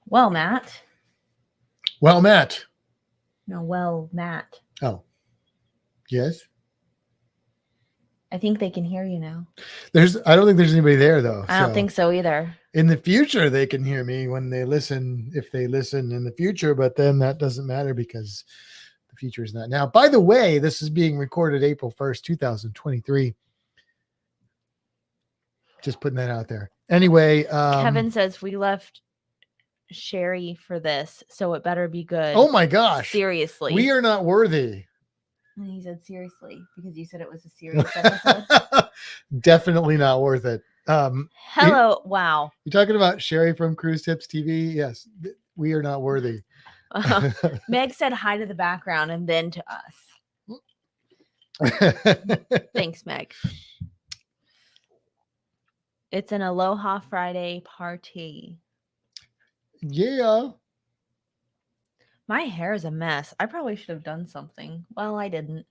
Well, Matt. Well, Matt. No, Matt. Oh, yes. I think they can hear you now. I don't think there's anybody there though. I don't think so either. In the future, they can hear me when they listen, if they listen in the future, but then that doesn't matter because the future is not now. By the way, this is being recorded April 1st, 2023. Just putting that out there. Anyway. Kevin says we left Sherry for this, so it better be good. Oh my gosh. Seriously. We are not worthy. And he said seriously, because you said it was a serious episode. Definitely not worth it. Hello. Wow. You're talking about Sherry from Cruise Tips TV? Yes. We are not worthy. Meg said hi to the background and then to us. Thanks, Meg. It's an Aloha Friday party. Yeah. My hair is a mess. I probably should have done something. Well, I didn't.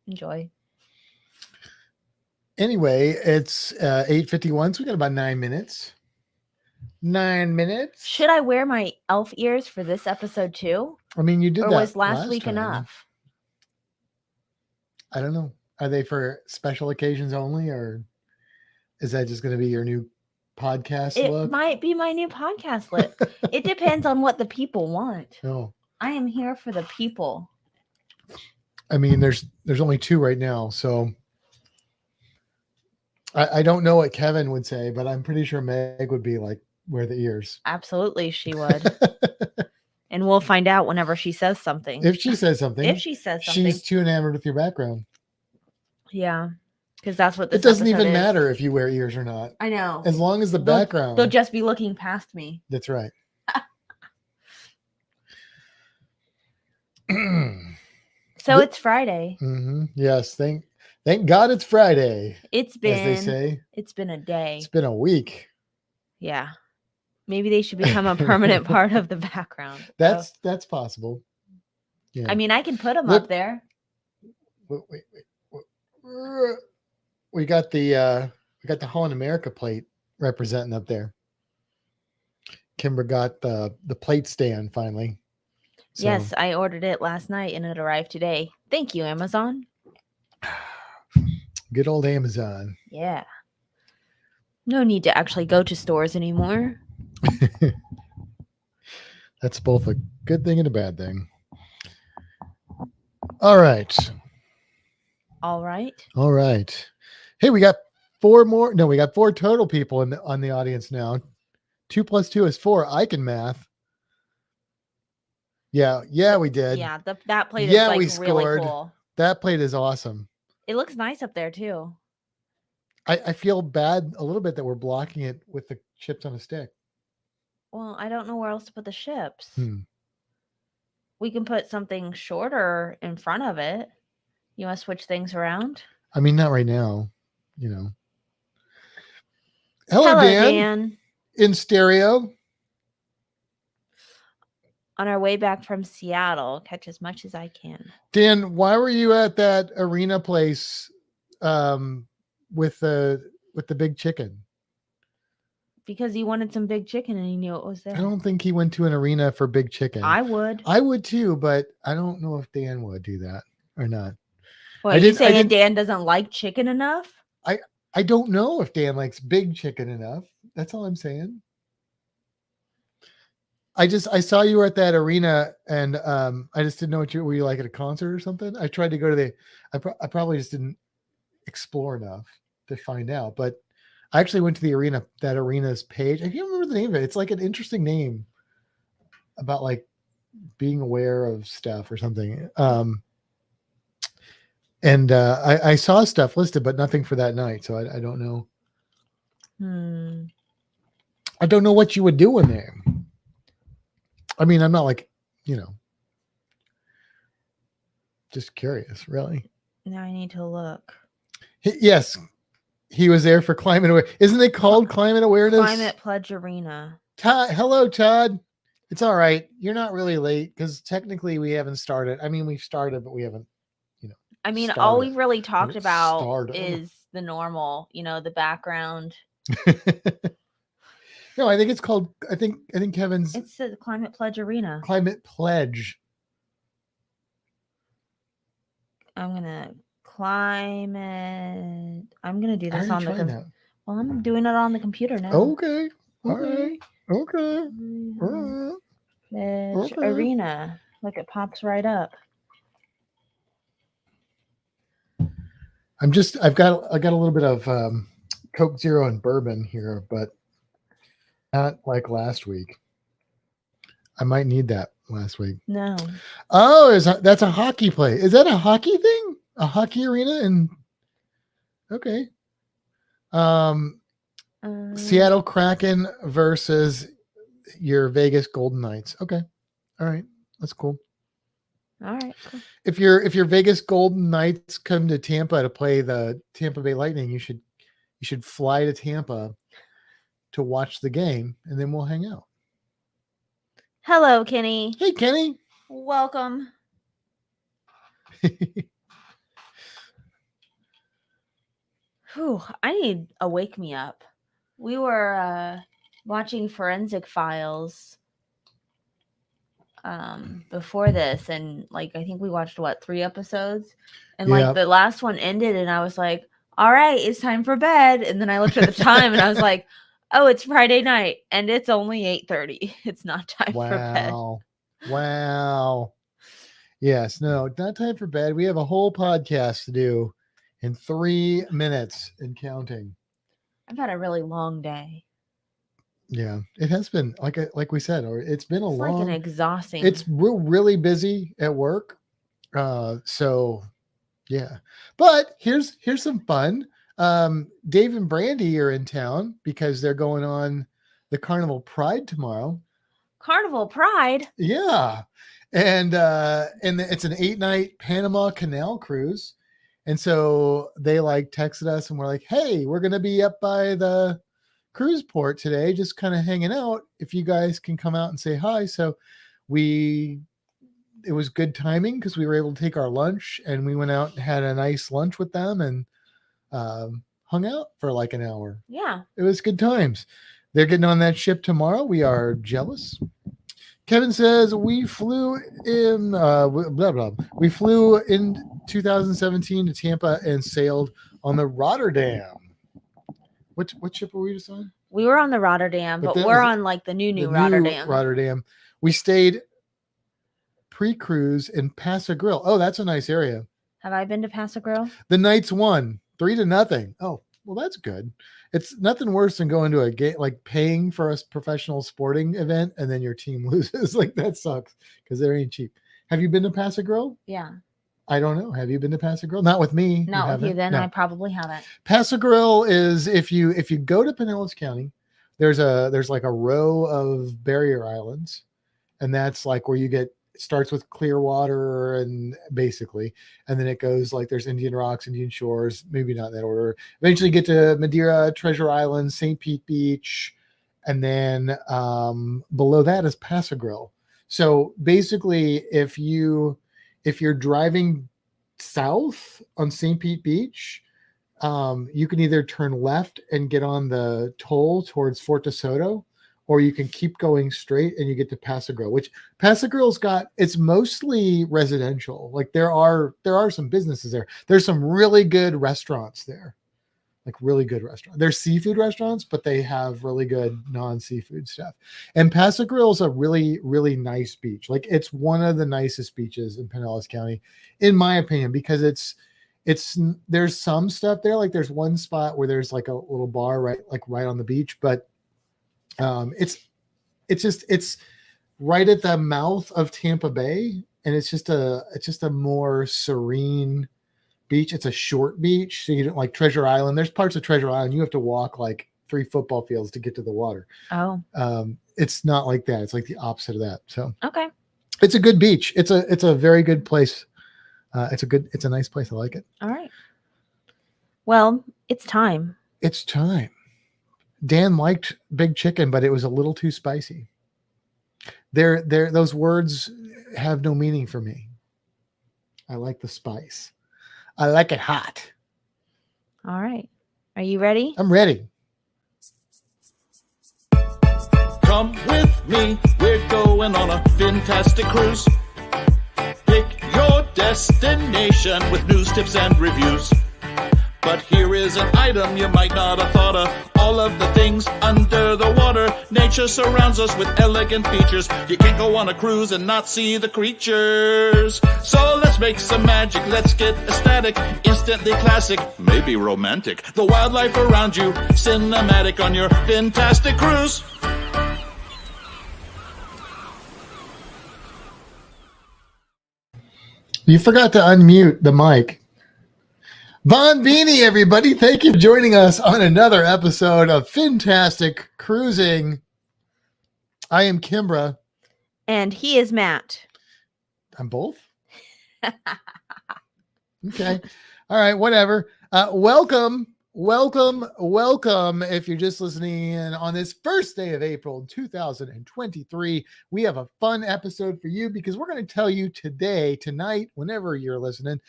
Enjoy. Anyway, it's 8:51, so we got about 9 minutes. 9 minutes. Should I wear my elf ears for this episode too? I mean, you did or that was last week time. enough? I don't know. Are they for special occasions only, or is that just going to be your new podcast look? It might be my new podcast look. It depends on what the people want. No. I am here for the people. I mean, there's only 2 right now, so I don't know what Kevin would say, but I'm pretty sure Meg would be like, wear the ears. Absolutely, she would. And we'll find out whenever she says something. If she says something. She's too enamored with your background. Yeah. Because that's what this It doesn't even is. matter if you wear ears or not. I know. As long as the background. They'll just be looking past me. That's right. So it's Friday. Mm-hmm. Yes. Thank God it's Friday. It's been, as they say. It's been a day. It's been a week. Yeah. Maybe they should become a permanent part of the background. That's possible. Yeah. I mean, I can put them up there. Wait. We got the Holland America plate representing up there. Kimbra got the plate stand finally. So. Yes, I ordered it last night and it arrived today. Thank you, Amazon. Good old Amazon. Yeah. No need to actually go to stores anymore. That's both a good thing and a bad thing. All right. Hey, we got 4 more. No, we got 4 total people on the audience now. 2 + 2 is 4. I can math. Yeah, we did. Yeah, that plate is like we really scored. cool. That plate is awesome. It looks nice up there too. I feel bad a little bit that we're blocking it with the chips on a stick. Well, I don't know where else to put the chips. We can put something shorter in front of it. You want to switch things around? I mean, not right now, you know. Hello, Dan. In stereo. On our way back from Seattle, catch as much as I can. Dan, why were you at that arena place with the big chicken? Because he wanted some big chicken and he knew it was there. I don't think he went to an arena for big chicken. I would too, but I don't know if Dan would do that or not. What, are you saying Dan doesn't like chicken enough? I don't know if Dan likes big chicken enough. That's all I'm saying. I saw you were at that arena and I just didn't know were you like at a concert or something? I tried to go to I probably just didn't explore enough to find out, but I actually went to the arena, that arena's page. I can't remember the name of it. It's like an interesting name about like being aware of stuff or something. And I saw stuff listed, but nothing for that night. So I don't know. I don't know what you would do in there. I mean, I'm not like, just curious, really. Now I need to look. Yes. He was there for climate awareness. Isn't it called climate awareness? Climate Pledge Arena. Hello, Todd. It's all right. You're not really late because technically we haven't started. I mean, we've started, but we haven't, I mean, started. all we've really talked about is the normal, the background. No, I think it's called. I think Kevin's. It's the Climate Pledge Arena. Climate Pledge. I'm gonna do this on the computer. Well, I'm doing it on the computer now. Okay. All right. Okay. Pledge Arena. Look, it pops right up. I've got a little bit of Coke Zero and bourbon here, but not like last week. I might need that last week. No. Oh, that's a hockey play? Is that a hockey thing? A hockey arena? And okay. Seattle Kraken versus your Vegas Golden Knights. Okay. All right. That's cool. All right. Cool. If your Vegas Golden Knights come to Tampa to play the Tampa Bay Lightning, you should fly to Tampa to watch the game, and then we'll hang out. Hello, Kenny. Hey, Kenny. Welcome. Whew, I need a wake me up. We were watching Forensic Files before this, and like I think we watched 3 episodes, and like the last one ended, and I was like, all right, it's time for bed. And then I looked at the time and I was like, oh, it's Friday night and it's only 8:30. It's not time for bed. Wow. Yes, no, not time for bed. We have a whole podcast to do in 3 minutes and counting. I've had a really long day. Yeah, it has been like we said, or it's been like an exhausting. It's really busy at work. So yeah, but here's some fun. Dave and Brandy are in town because they're going on the Carnival Pride tomorrow. Carnival Pride? Yeah. And it's an 8-night Panama Canal cruise. And so they texted us and we're like, hey, we're going to be up by the cruise port today, just kind of hanging out. If you guys can come out and say hi. So it was good timing because we were able to take our lunch and we went out and had a nice lunch with them and hung out for like an hour. Yeah. It was good times. They're getting on that ship tomorrow. We are jealous. Kevin says we flew in We flew in 2017 to Tampa and sailed on the Rotterdam. What ship were we just on? We were on the Rotterdam, but we're on the new Rotterdam. Rotterdam. We stayed pre-cruise in Paso Grill. Oh, that's a nice area. Have I been to Paso Grill? The Knights won 3-0. Oh, well, that's good. It's nothing worse than going to a game, paying for a professional sporting event and then your team loses. That sucks because they ain't cheap. Have you been to Paso Grill? Yeah. I don't know. Have you been to Paso Grill? Not with me. Not with you, then. No. I probably haven't. Paso Grill is if you go to Pinellas County, there's a row of barrier islands, and that's where you get. It starts with Clearwater and then it goes there's Indian Rocks, Indian Shores, maybe not in that order. Eventually get to Madeira, Treasure Island, St. Pete Beach. And then below that is Paso Grill. So basically if you're driving south on St. Pete Beach, you can either turn left and get on the toll towards Fort DeSoto, or you can keep going straight and you get to Paso Grill, which Paso Grill's it's mostly residential. There are some businesses there. There's some really good restaurants there, really good restaurants. There's seafood restaurants, but they have really good non-seafood stuff. And Paso Grill is a really, really nice beach. It's one of the nicest beaches in Pinellas County, in my opinion, because there's some stuff there. There's one spot where there's a little bar right on the beach, but it's right at the mouth of Tampa Bay, and it's just a more serene beach. It's a short beach, so you don't Treasure Island. There's parts of Treasure Island you have to walk 3 football fields to get to the water. Oh, it's not like that. It's the opposite of that. So okay, it's a good beach. It's a very good place. It's a nice place. I like it. All right. Well, it's time. It's time. Dan liked Big Chicken, but it was a little too spicy. Those words have no meaning for me. I like the spice. I like it hot. All right. Are you ready? I'm ready. Come with me, we're going on a Fintastic cruise. Pick your destination with news, tips, and reviews. But here is an item you might not have thought of. All of the things under the water. Nature surrounds us with elegant features. You can't go on a cruise and not see the creatures. So let's make some magic, let's get ecstatic. Instantly classic, maybe romantic. The wildlife around you, cinematic on your Fintastic cruise. You forgot to unmute the mic. Von Beanie, everybody. Thank you for joining us on another episode of Fintastic Cruising. I am Kimbra. And he is Matt. I'm both? Okay. All right, whatever. Welcome. If you're just listening in on this first day of April 2023, we have a fun episode for you because we're going to tell you tonight, whenever you're listening,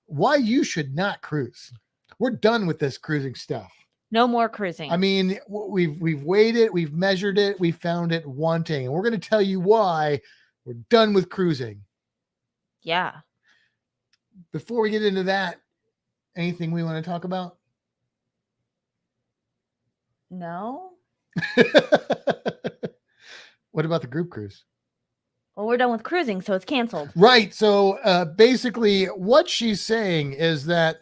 why you should not cruise. We're done with this cruising stuff. No more cruising. I mean, we've weighed it, we've measured it, we found it wanting, and we're going to tell you why we're done with cruising. Yeah. Before we get into that, anything we want to talk about? No. What about the group cruise? Well, we're done with cruising, so it's canceled. Right. So basically what she's saying is that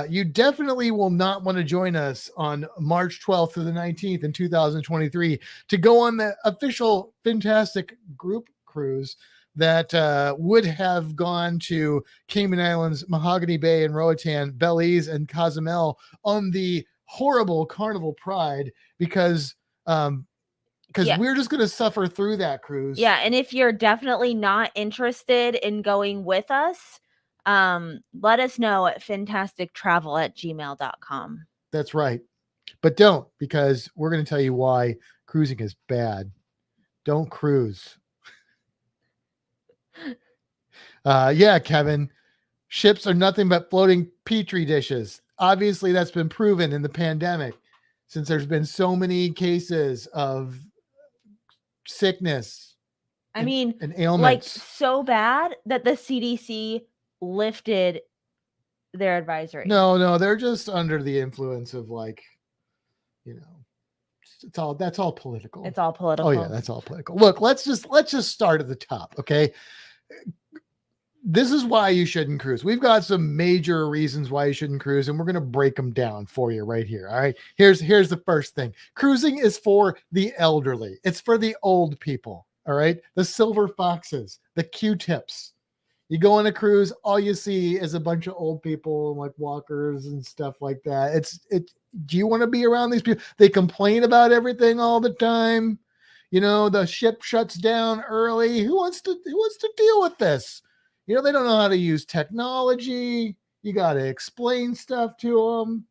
you definitely will not want to join us on March 12th to the 19th in 2023 to go on the official Fintastic group cruise that would have gone to Cayman Islands, Mahogany Bay and Roatan, Belize and Cozumel on the horrible Carnival Pride because we're just going to suffer through that cruise. Yeah. And if you're definitely not interested in going with us, let us know at fintastictravel@gmail.com. That's right. But don't, because we're going to tell you why cruising is bad. Don't cruise. Yeah, Kevin, ships are nothing but floating petri dishes. Obviously, that's been proven in the pandemic since there's been so many cases of sickness. And ailments. Like so bad that the CDC lifted their advisory. No, they're just under the influence of that's all political. It's all political. Oh yeah, that's all political. Look, let's just start at the top, okay? This is why you shouldn't cruise. We've got some major reasons why you shouldn't cruise, and we're going to break them down for you right here. All right. Here's the first thing. Cruising is for the elderly. It's for the old people. All right. The silver foxes, the Q-tips. You go on a cruise, all you see is a bunch of old people like walkers and stuff like that. Do you want to be around these people? They complain about everything all the time. You know, the ship shuts down early. Who wants to deal with this? You know, they don't know how to use technology. You got to explain stuff to them.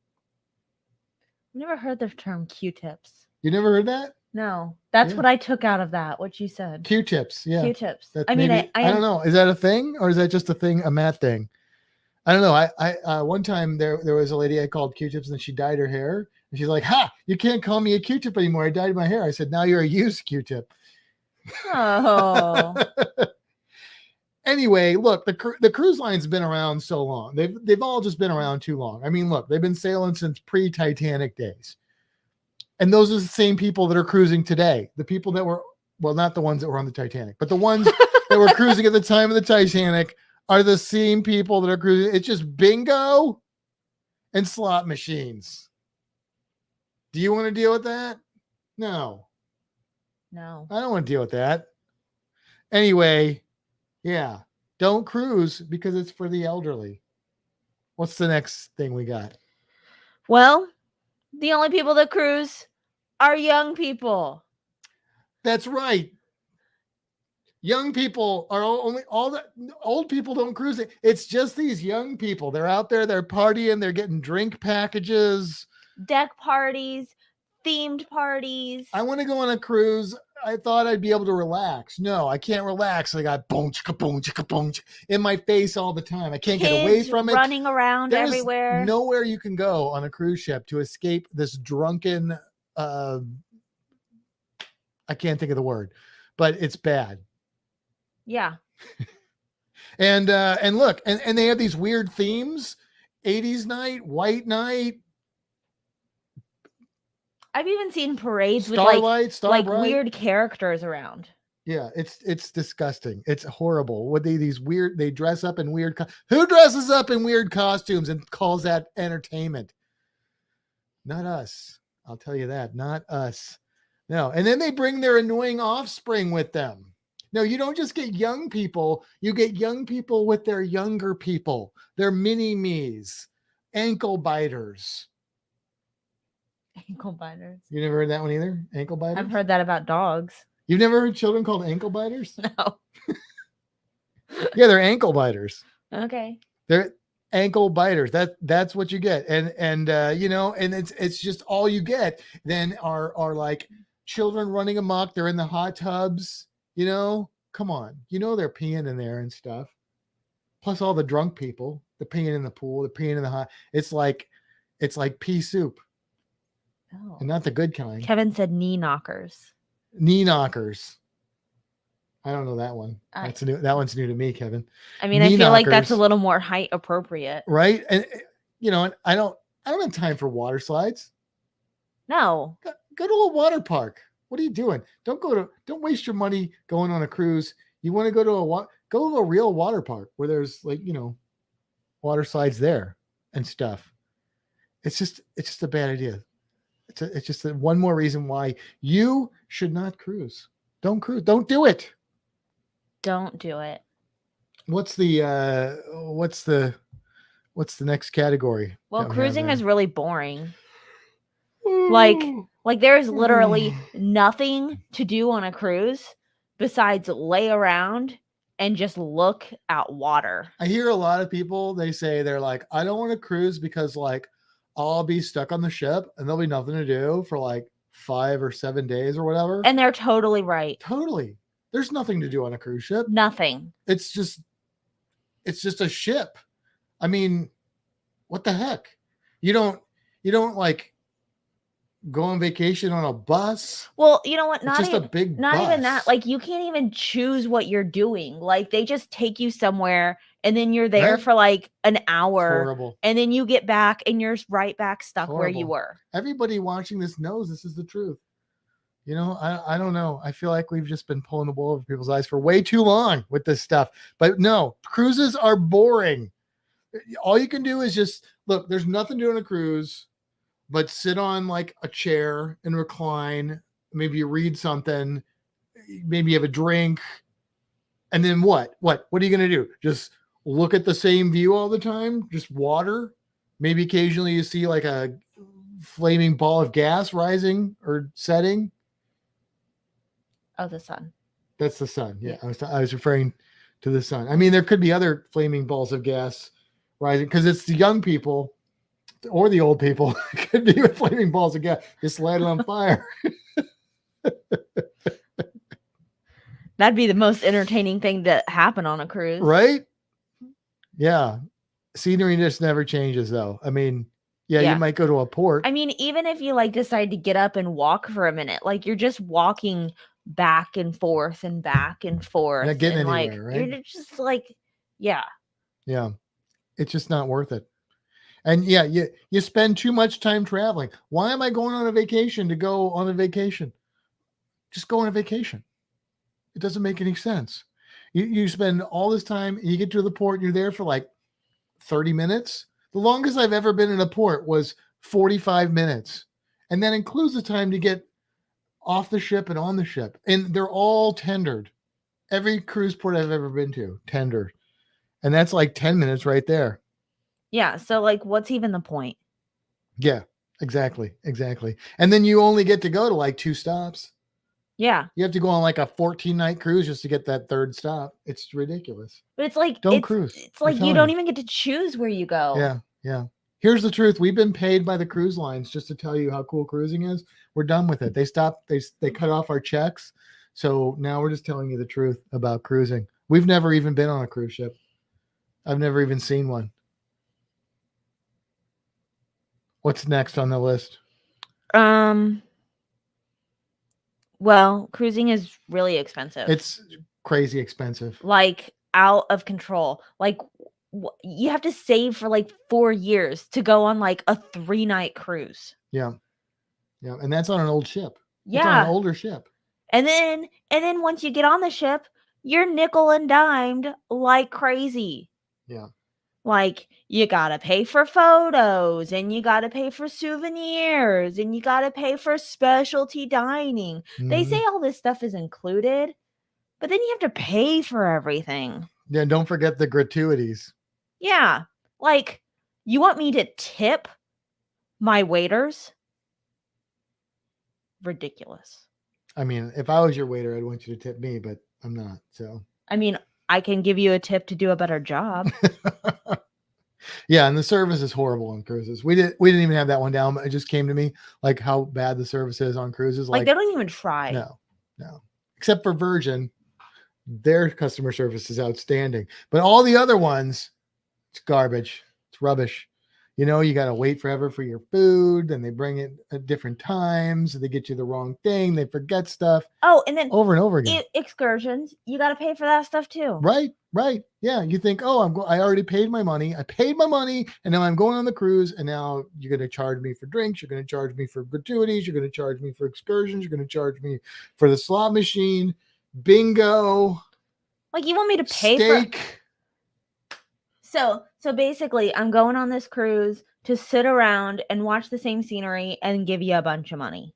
I've never heard the term Q-tips. You never heard that? No, that's what I took out of that, what you said. Q-tips, yeah. Q-tips. I don't know. Is that a thing or is that just a Matt thing? I don't know. I one time there was a lady I called Q-tips and she dyed her hair. And she's like, ha, you can't call me a Q-tip anymore. I dyed my hair. I said, now you're a used Q-tip. Oh. Anyway, look, the cruise line's been around so long. They've all just been around too long. I mean, look, they've been sailing since pre-Titanic days. And those are the same people that are cruising today. The people that were, well, not the ones that were on the Titanic, but the ones that were cruising at the time of the Titanic are the same people that are cruising. It's just bingo and slot machines. Do you want to deal with that? No. No. I don't want to deal with that. Anyway, yeah, don't cruise because it's for the elderly. What's the next thing we got? Well, the only people that cruise are young people. That's right. Young people are all the old people don't cruise. It's just these young people. They're out there, they're partying, they're getting drink packages, deck parties, themed parties. I want to go on a cruise. I thought I'd be able to relax. No, I can't relax. I got boom, chicka, boom, chicka, boom, in my face all the time. I can't get away from it. Running around everywhere. There's nowhere you can go on a cruise ship to escape this drunken I can't think of the word, but it's bad. Yeah. And look, and they have these weird themes, 80s night, white night. I've even seen parades Starlight, with like weird characters around. Yeah, it's disgusting. It's horrible. What they dress up in weird. Who dresses up in weird costumes and calls that entertainment? Not us. I'll tell you that. Not us. No. And then they bring their annoying offspring with them. No, you don't just get young people. You get young people with their younger people. They're mini-me's, ankle biters. Ankle biters. You never heard that one either? Ankle biters? I've heard that about dogs. You've never heard children called ankle biters? No. Yeah, they're ankle biters. Okay. They're ankle biters. That's what you get. And it's just all you get then are like children running amok. They're in the hot tubs, come on. They're peeing in there and stuff. Plus all the drunk people, the peeing in the pool, the peeing in the hot. It's like pea soup. Oh. And not the good kind. Kevin said knee knockers. Knee knockers. I don't know that one. That's new. That one's new to me, Kevin. I mean, knee I feel knockers, like that's a little more height appropriate. Right? And I don't have time for water slides. No. Go to a water park. What are you doing? Don't waste your money going on a cruise. You want to go to a real water park where there's water slides there and stuff. It's just a bad idea. It's just one more reason why you should not cruise. Don't cruise. Don't do it. Don't do it. What's the next category? Well, cruising is really boring. Like there's literally nothing to do on a cruise besides lay around and just look at water. I hear a lot of people, they say they're like, I don't want to cruise because I'll be stuck on the ship and there'll be nothing to do for 5 or 7 days or whatever. And they're totally right. Totally. There's nothing to do on a cruise ship. Nothing. It's just a ship. I mean, what the heck? You don't go on vacation on a bus. Well, you know what? Not even that. You can't even choose what you're doing. They just take you somewhere and then you're there for an hour and then you get back and you're right back stuck where you were. Everybody watching this knows this is the truth. I don't know. I feel like we've just been pulling the wool over people's eyes for way too long with this stuff. But no, cruises are boring. All you can do is just look, there's nothing to do on a cruise but sit on a chair and recline. Maybe you read something, maybe you have a drink. And then what are you going to do? Just look at the same view all the time? Just water? Maybe occasionally you see a flaming ball of gas rising or setting. Oh, the sun. That's the sun. Yeah. I was referring to the sun. I mean, there could be other flaming balls of gas rising because it's the young people or the old people. It could be with flaming balls of gas. Just light it on fire. That'd be the most entertaining thing to happen on a cruise. Right? Yeah. Scenery just never changes though. I mean, yeah, you might go to a port. I mean, even if you decide to get up and walk for a minute, you're just walking back and forth and back and forth. Not getting anywhere, right? You're just yeah. Yeah. It's just not worth it. And yeah, you spend too much time traveling. Why am I going on a vacation to go on a vacation? Just go on a vacation. It doesn't make any sense. You spend all this time, you get to the port, and you're there for 30 minutes. The longest I've ever been in a port was 45 minutes. And that includes the time to get off the ship and on the ship. And they're all tendered. Every cruise port I've ever been to, tendered. And that's 10 minutes right there. Yeah. So what's even the point? Yeah, exactly. And then you only get to go to 2 stops. Yeah. You have to go on a 14-night cruise just to get that 3rd stop. It's ridiculous. But it's don't cruise. It's you don't even get to choose where you go. Yeah. Here's the truth. We've been paid by the cruise lines just to tell you how cool cruising is. We're done with it. They stopped. They cut off our checks. So now we're just telling you the truth about cruising. We've never even been on a cruise ship. I've never even seen one. What's next on the list? Well, cruising is really expensive. It's crazy expensive. Like out of control. Like you have to save for like 4 years to go on like a 3-night cruise. Yeah. Yeah. And that's on an old ship. Yeah. It's on an older ship. And then once you get on the ship, you're nickel and dimed like crazy. Yeah. Like you gotta pay for photos, and you gotta pay for souvenirs, and you gotta pay for specialty dining. They say all this stuff is included, but then you have to pay for everything. Yeah, don't forget the gratuities. Yeah. Like, you want me to tip my waiters? Ridiculous. I mean, if I was your waiter, I'd want you to tip me, but I'm not. So I mean, I can give you a tip to do a better job. Yeah, and the service is horrible on cruises. We didn't even have that one down, but it just came to me like how bad the service is on cruises. Like they don't even try. No. Except for Virgin, their customer service is outstanding. But all the other ones, it's garbage. It's rubbish. You know, you got to wait forever for your food, and they bring it at different times. They get you the wrong thing. They forget stuff. Oh, and then over and over again. Excursions, you got to pay for that stuff too. Right. Yeah, you think, oh, I already paid my money. I paid my money, and now I'm going on the cruise, and now you're going to charge me for drinks. You're going to charge me for gratuities. You're going to charge me for excursions. You're going to charge me for the slot machine, bingo. Like you want me to pay steak. So basically, I'm going on this cruise to sit around and watch the same scenery and give you a bunch of money.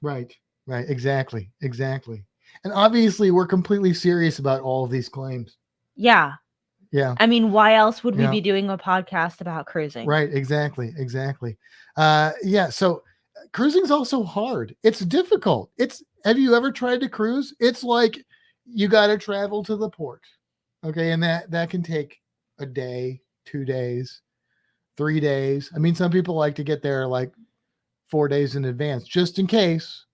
Right. Exactly. And obviously, we're completely serious about all of these claims. Yeah. I mean, why else would we be doing a podcast about cruising? Right. Exactly. Yeah. So cruising is also hard. It's difficult. Have you ever tried to cruise? It's like you got to travel to the port. Okay. And that can take a day, 2 days, 3 days. I mean, some people like to get there like 4 days in advance, just in case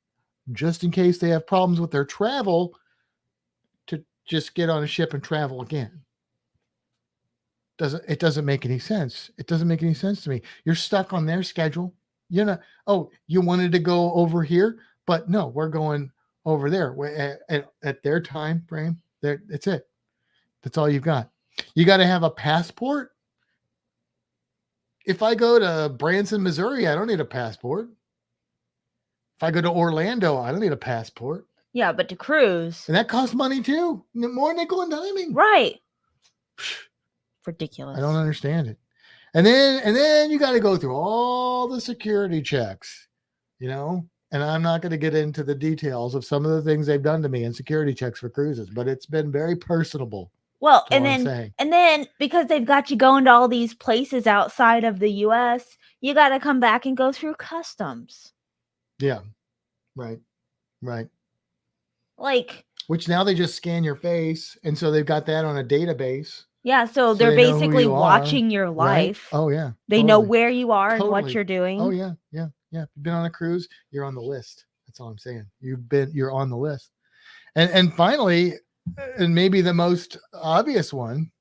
they have problems with their travel, to just get on a ship and travel again. It doesn't make any sense. It doesn't make any sense to me. You're stuck on their schedule. You're not, you wanted to go over here, but no, we're going over there at their time frame. That's it. That's all you've got. You got to have a passport. If I go to Branson, Missouri, I don't need a passport. If I go to Orlando, I don't need a passport. Yeah, but to cruise. And that costs money too. More nickel and diming. Right. Ridiculous. I don't understand it. And then you got to go through all the security checks, and I'm not going to get into the details of some of the things they've done to me in security checks for cruises, but it's been very personable. Well, and then because they've got you going to all these places outside of the US, you got to come back and go through customs. Yeah. Right. Like, which now they just scan your face, and so they've got that on a database. Yeah, so they're basically watching your life. Right? Oh yeah. They know where you are and what you're doing. Oh yeah. You've been on a cruise, you're on the list. That's all I'm saying. You're on the list. And finally, and maybe the most obvious one,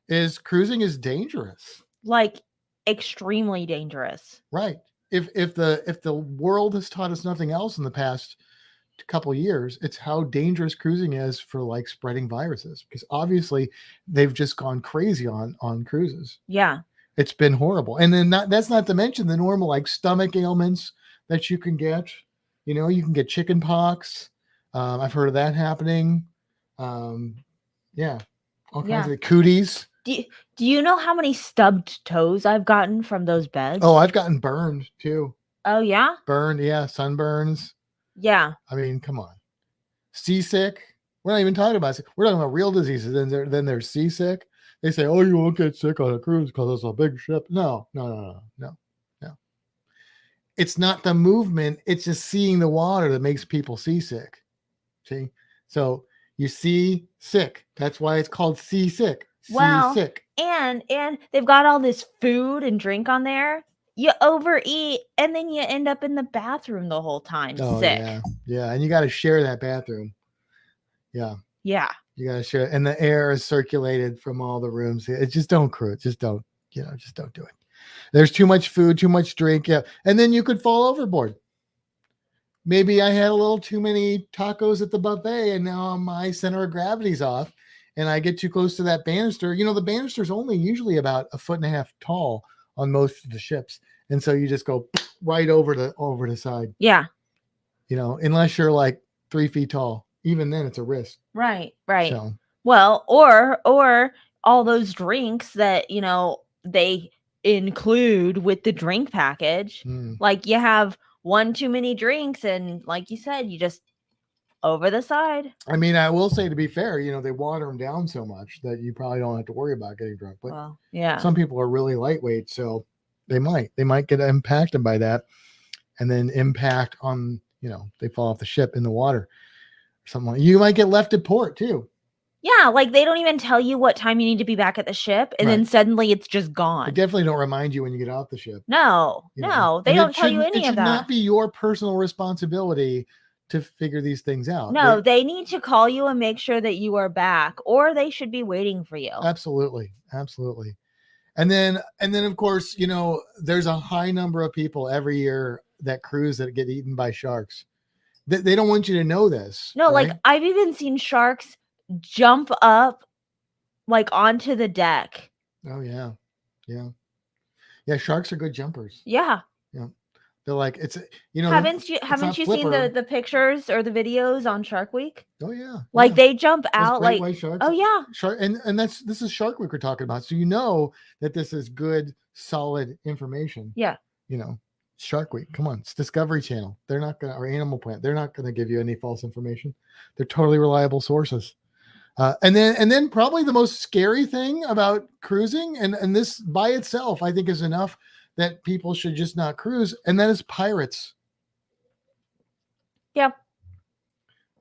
is cruising is dangerous. Like extremely dangerous. Right. If the world has taught us nothing else in the past couple of years, it's how dangerous cruising is for like spreading viruses, because obviously they've just gone crazy on cruises. Yeah. It's been horrible. And then that's not to mention the normal like stomach ailments that you can get. You can get chicken pox. I've heard of that happening. All kinds of cooties. Do you know how many stubbed toes I've gotten from those beds? Oh, I've gotten burned too. Oh yeah? Burned, yeah, sunburns. Yeah. I mean, come on. Seasick. We're not even talking about it. We're talking about real diseases. Then there's seasick. They say, oh, you won't get sick on a cruise because it's a big ship. No. It's not the movement. It's just seeing the water that makes people seasick. See? So you see sick. That's why it's called seasick. Seasick. And they've got all this food and drink on there. You overeat, and then you end up in the bathroom the whole time sick. Yeah, and you got to share that bathroom. Yeah. You got to share, and the air is circulated from all the rooms. It just don't cruise. Just don't do it. There's too much food, too much drink. Yeah, and then you could fall overboard. maybe I had a little too many tacos at the buffet and now my center of gravity's off and I get too close to that banister. The banister's only usually about 1.5 feet tall on most of the ships. And so you just go right over the side. Yeah. Unless you're like 3 feet tall, even then it's a risk. Right. So. Well, or all those drinks that, they include with the drink package. Like you have one too many drinks and like you said, you just over the side. I mean, I will say, to be fair, they water them down so much that you probably don't have to worry about getting drunk. But yeah, some people are really lightweight, so they might get impacted by that, and then impact on, they fall off the ship in the water or something. You might get left at port too. Yeah, like they don't even tell you what time you need to be back at the ship, and then suddenly it's just gone. They definitely don't remind you when you get off the ship. No, they don't tell you any of that. It should not be your personal responsibility to figure these things out. No, they need to call you and make sure that you are back, or they should be waiting for you. Absolutely. And then of course, there's a high number of people every year that cruise that get eaten by sharks. They don't want you to know this. No, right? Like I've even seen sharks jump up like onto the deck. Oh yeah. Sharks are good jumpers. Yeah. They're like, it's, haven't you seen the pictures or the videos on Shark Week? Oh yeah. Like they jump out like white sharks. Oh yeah. Shark, and this is Shark Week we're talking about. So that this is good, solid information. Yeah. Shark Week. Come on, it's Discovery Channel. They're not gonna, or Animal Planet. They're not gonna give you any false information. They're totally reliable sources. And then probably the most scary thing about cruising, and this by itself I think is enough that people should just not cruise, and that is pirates. Yeah.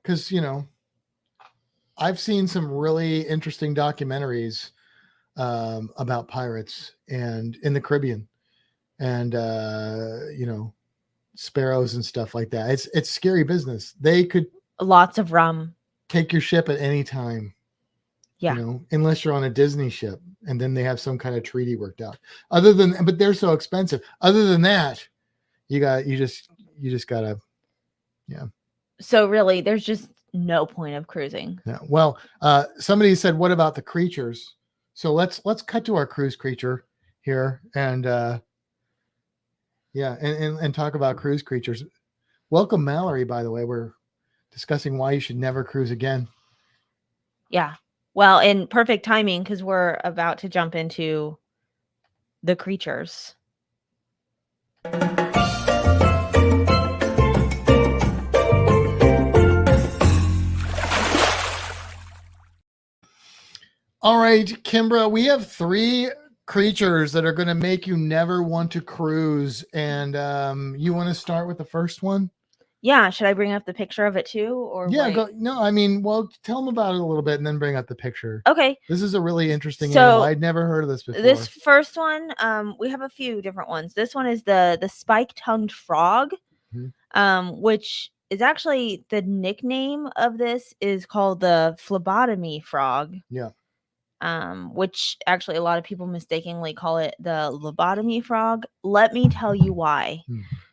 Because, I've seen some really interesting documentaries about pirates and in the Caribbean and, sparrows and stuff like that. It's scary business. They could lots of rum. Take your ship at any time. Yeah. Unless you're on a Disney ship and then they have some kind of treaty worked out. But they're so expensive. Other than that, you just gotta, yeah. So really, there's just no point of cruising. Yeah. Well, somebody said, what about the creatures? So let's cut to our cruise creature here and and talk about cruise creatures. Welcome, Mallory, by the way. We're discussing why you should never cruise again. Yeah. Well, in perfect timing, because we're about to jump into the creatures. All right, Kimbra, we have 3 creatures that are going to make you never want to cruise. And you want to start with the first one? Yeah, should I bring up the picture of it too, or yeah? Go, no, I mean, well, tell them about it a little bit, and then bring up the picture. Okay. This is a really interesting animal. I'd never heard of this before. This first one, we have a few different ones. This one is the spike-tongued frog, which is actually the nickname of this is called the Phlebotomy Frog. Yeah. Which actually a lot of people mistakenly call it the lobotomy frog. Let me tell you why.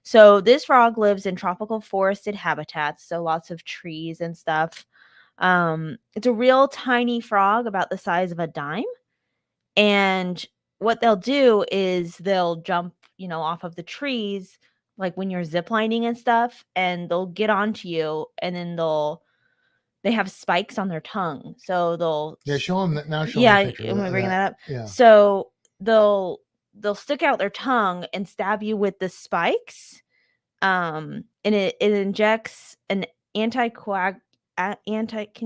So this frog lives in tropical forested habitats, so lots of trees and stuff. It's a real tiny frog about the size of a dime. And what they'll do is they'll jump, off of the trees, like when you're ziplining and stuff, and they'll get onto you, and then they have spikes on their tongue. So they'll show them that now. Am I bringing that up? Yeah. So they'll stick out their tongue and stab you with the spikes. And it injects an can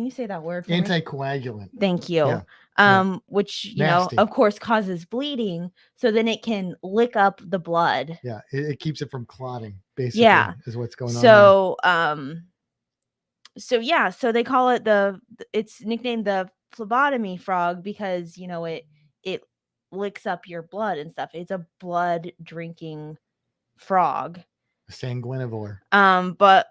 you say that word for me? Anticoagulant. Thank you. Yeah. Which Nasty. of course causes bleeding, so then it can lick up the blood. Yeah, it keeps it from clotting, basically. Yeah. Is what's going on. So they call it it's nicknamed the phlebotomy frog because it licks up your blood and stuff. It's a blood drinking frog. Sanguinivore. But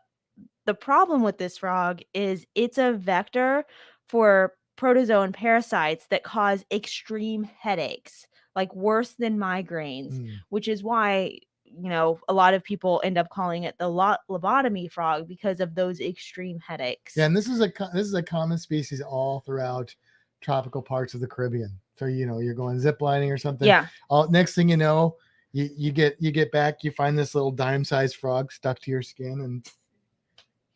the problem with this frog is it's a vector for protozoan parasites that cause extreme headaches, like worse than migraines, which is why a lot of people end up calling it the phlebotomy frog because of those extreme headaches. Yeah, and this is a common species all throughout tropical parts of the Caribbean. So you're going zip lining or something. Yeah. Next thing you know, you get back, you find this little dime-sized frog stuck to your skin, and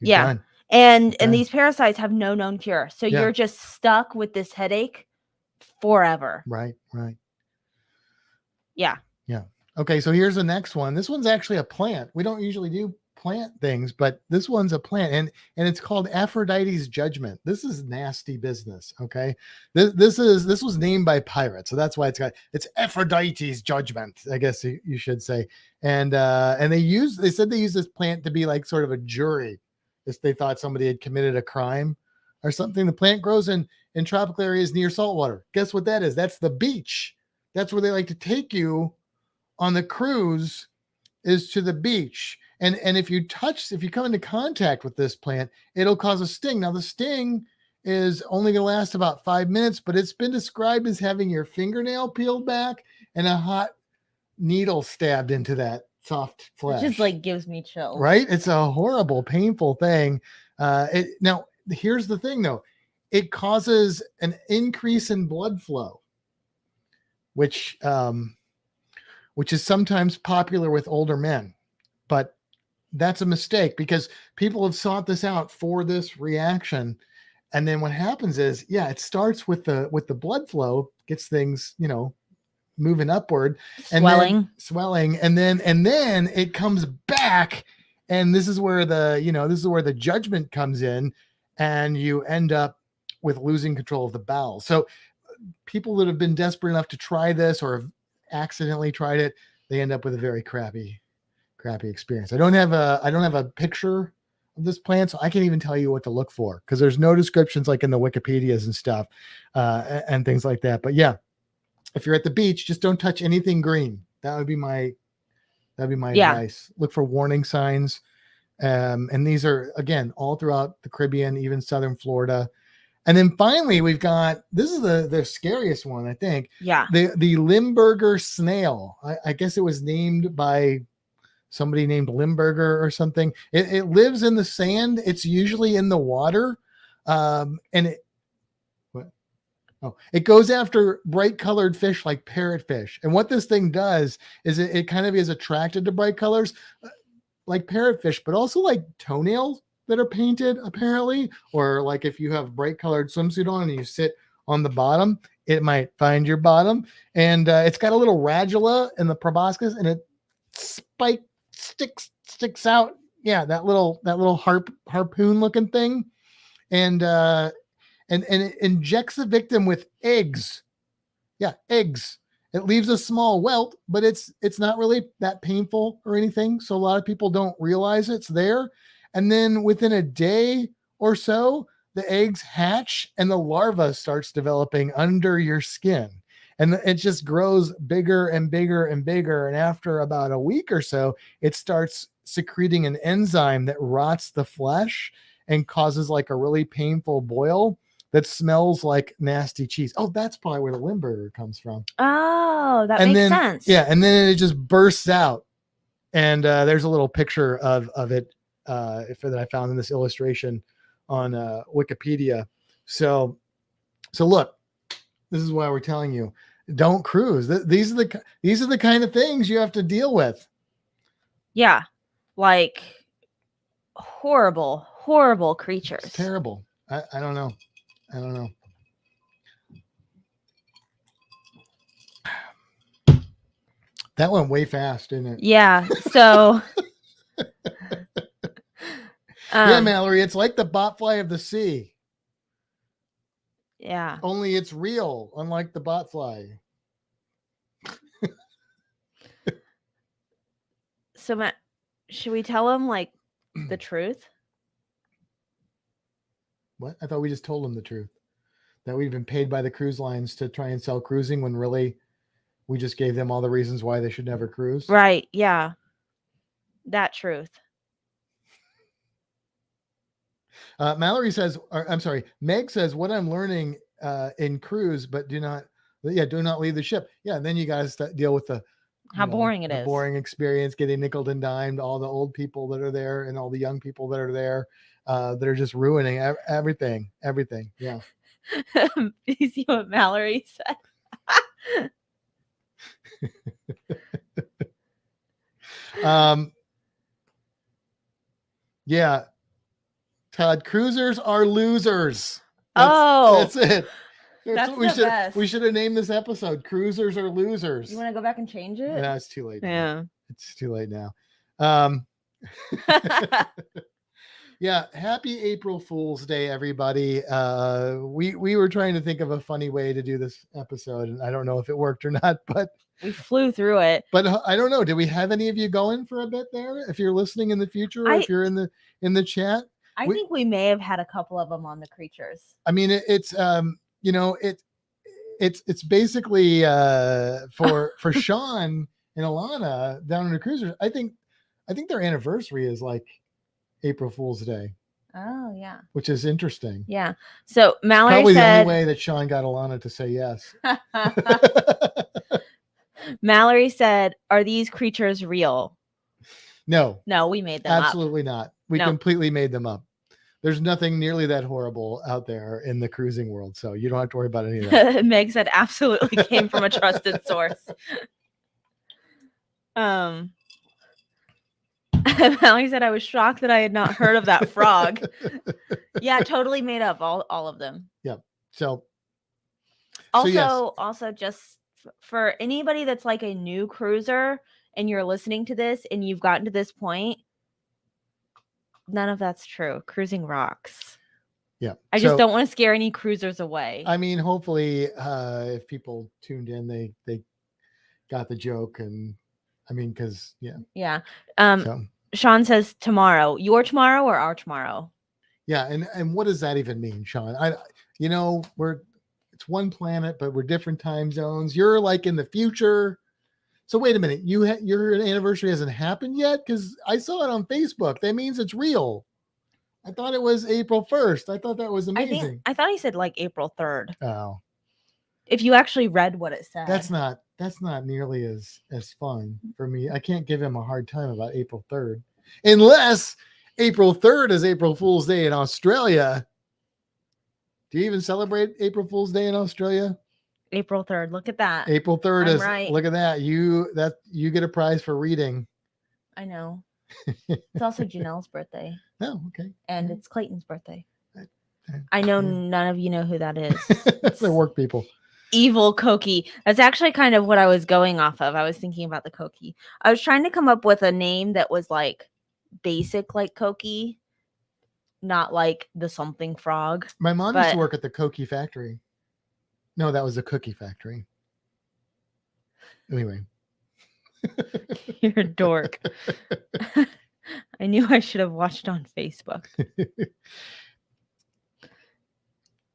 you're done. And these parasites have no known cure, so you're just stuck with this headache forever. Right. Yeah. Okay, so here's the next one. This one's actually a plant. We don't usually do plant things, but this one's a plant, and it's called Aphrodite's Judgment. This is nasty business. Okay, this was named by pirates, so that's why it's Aphrodite's Judgment, I guess you should say. And they said they used this plant to be like sort of a jury if they thought somebody had committed a crime or something. The plant grows in tropical areas near saltwater. Guess what that is? That's the beach. That's where they like to take you on the cruise, is to the beach. And if you come into contact with this plant, it'll cause a sting. Now the sting is only going to last about 5 minutes, but it's been described as having your fingernail peeled back and a hot needle stabbed into that soft flesh. It just like gives me chills. Right? It's a horrible, painful thing. Now here's the thing though. It causes an increase in blood flow, which is sometimes popular with older men, but that's a mistake because people have sought this out for this reaction. And then what happens is, it starts with the blood flow, gets things, moving upward, swelling, and then it comes back. And this is where the judgment comes in, and you end up with losing control of the bowels. So people that have been desperate enough to try this or have accidentally tried it, they end up with a very crappy experience. I don't have a picture of this plant, so I can't even tell you what to look for because there's no descriptions like in the Wikipedias and stuff and things like that. But if you're at the beach, just don't touch anything green. That would be my advice. Look for warning signs. And these are, again, all throughout the Caribbean, even southern Florida. And then finally, we've got, this is the scariest one, I think. Yeah. The Limburger Snail. I guess it was named by somebody named Limburger or something. It lives in the sand. It's usually in the water. It goes after bright colored fish like parrotfish. And what this thing does is it kind of is attracted to bright colors like parrotfish, but also like toenails that are painted apparently, or like if you have bright colored swimsuit on and you sit on the bottom, it might find your bottom. And it's got a little radula in the proboscis, and it sticks out. Yeah, that little harpoon looking thing, and it injects the victim with eggs. Yeah, eggs. It leaves a small welt, but it's not really that painful or anything. So a lot of people don't realize it's there. And then within a day or so, the eggs hatch and the larva starts developing under your skin. And it just grows bigger and bigger and bigger. And after about a week or so, it starts secreting an enzyme that rots the flesh and causes like a really painful boil that smells like nasty cheese. Oh, that's probably where the Limburger comes from. Oh, that makes sense. Yeah, and then it just bursts out. And there's a little picture of it that I found in this illustration on Wikipedia. So look, this is why we're telling you, don't cruise. These are the kind of things you have to deal with. Yeah, like horrible creatures. It's terrible. I don't know. That went way fast, didn't it? Yeah. So. Yeah, Mallory, it's like the botfly of the sea. Yeah. Only it's real, unlike the botfly. So, Matt, should we tell him like the truth? What? I thought we just told them the truth. That we've been paid by the cruise lines to try and sell cruising when really we just gave them all the reasons why they should never cruise. Right. Yeah. That truth. Mallory says, Meg says, what I'm learning in cruise, but do not leave the ship. Yeah. And then you guys deal with the how boring it the is. boring experience, getting nickeled and dimed, all the old people that are there and all the young people that are there, that are just ruining everything. Yeah. You see what Mallory said? Yeah. Todd, cruisers are losers. That's it. That's what we the should best. we should have named this episode "Cruisers Are Losers." You want to go back and change it? No, it's too late. Yeah. It's too late now. Yeah, happy April Fool's Day, everybody. We were trying to think of a funny way to do this episode, and I don't know if it worked or not, but we flew through it. But I don't know. Do we have any of you going for a bit there? If you're listening in the future, or if you're in the chat, I think we may have had a couple of them on the creatures. I mean, it's basically for Sean and Alana down in the cruisers. I think their anniversary is like April Fool's Day. Oh yeah, which is interesting. Yeah. So Mallory probably said, the only way that Sean got Alana to say yes. Mallory said, "Are these creatures real?" No, we made them absolutely not. We completely made them up. There's nothing nearly that horrible out there in the cruising world, so you don't have to worry about any of that. Meg said, "Absolutely came from a trusted source." Mallory said, "I was shocked that I had not heard of that frog." Yeah, totally made up all of them. Yeah. So also just for anybody that's like a new cruiser and you're listening to this and you've gotten to this point, none of that's true. Cruising rocks. Yeah. I just don't want to scare any cruisers away. I mean, hopefully, if people tuned in, they got the joke, and I mean, because yeah. Sean says tomorrow. Your tomorrow or our tomorrow? Yeah, and what does that even mean, Sean? It's one planet, but we're different time zones. You're like in the future. So wait a minute, your anniversary hasn't happened yet? Because I saw it on Facebook. That means it's real. I thought it was April 1st. I thought that was amazing. I thought he said like April 3rd. Oh. If you actually read what it said. That's not nearly as fun for me. I can't give him a hard time about April 3rd. Unless April 3rd is April Fool's Day in Australia. Do you even celebrate April Fool's Day in Australia? April 3rd. Look at that. April 3rd is right. Look at that. You get a prize for reading. I know. It's also Janelle's birthday. Oh, okay. And it's Clayton's birthday. I know none of you know who that is. They're work people. Evil Koki. That's actually kind of what I was going off of. I was thinking about the Koki. I was trying to come up with a name that was like basic like Koki, not like the something frog. My mom used to work at the Koki factory. No, that was a cookie factory. Anyway. You're a dork. I knew I should have watched on Facebook.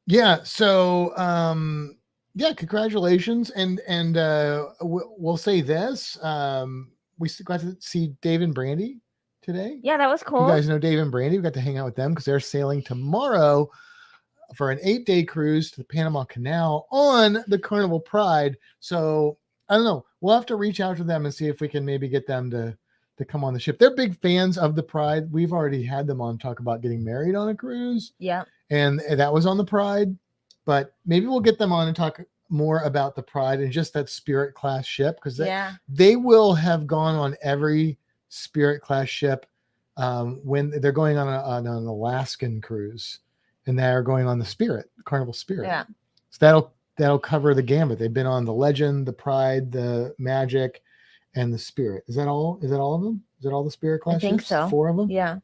Yeah. So, congratulations. And we'll say this. We got to see Dave and Brandy today. Yeah, that was cool. You guys know Dave and Brandy. We got to hang out with them because they're sailing tomorrow for an 8-day cruise to the Panama Canal on the Carnival Pride. So I don't know. We'll have to reach out to them and see if we can maybe get them to come on the ship. They're big fans of the Pride. We've already had them on talk about getting married on a cruise. Yeah. And that was on the Pride, but maybe we'll get them on and talk more about the Pride and just that Spirit class ship. Cause they will have gone on every Spirit class ship when they're going on an Alaskan cruise, and they're going on the Spirit, Carnival Spirit. Yeah. So that'll cover the gambit. They've been on the Legend, the Pride, the Magic, and the Spirit. Is that all? Is that all of them? Is it all the Spirit class ships? I think so. 4 of them? Yeah.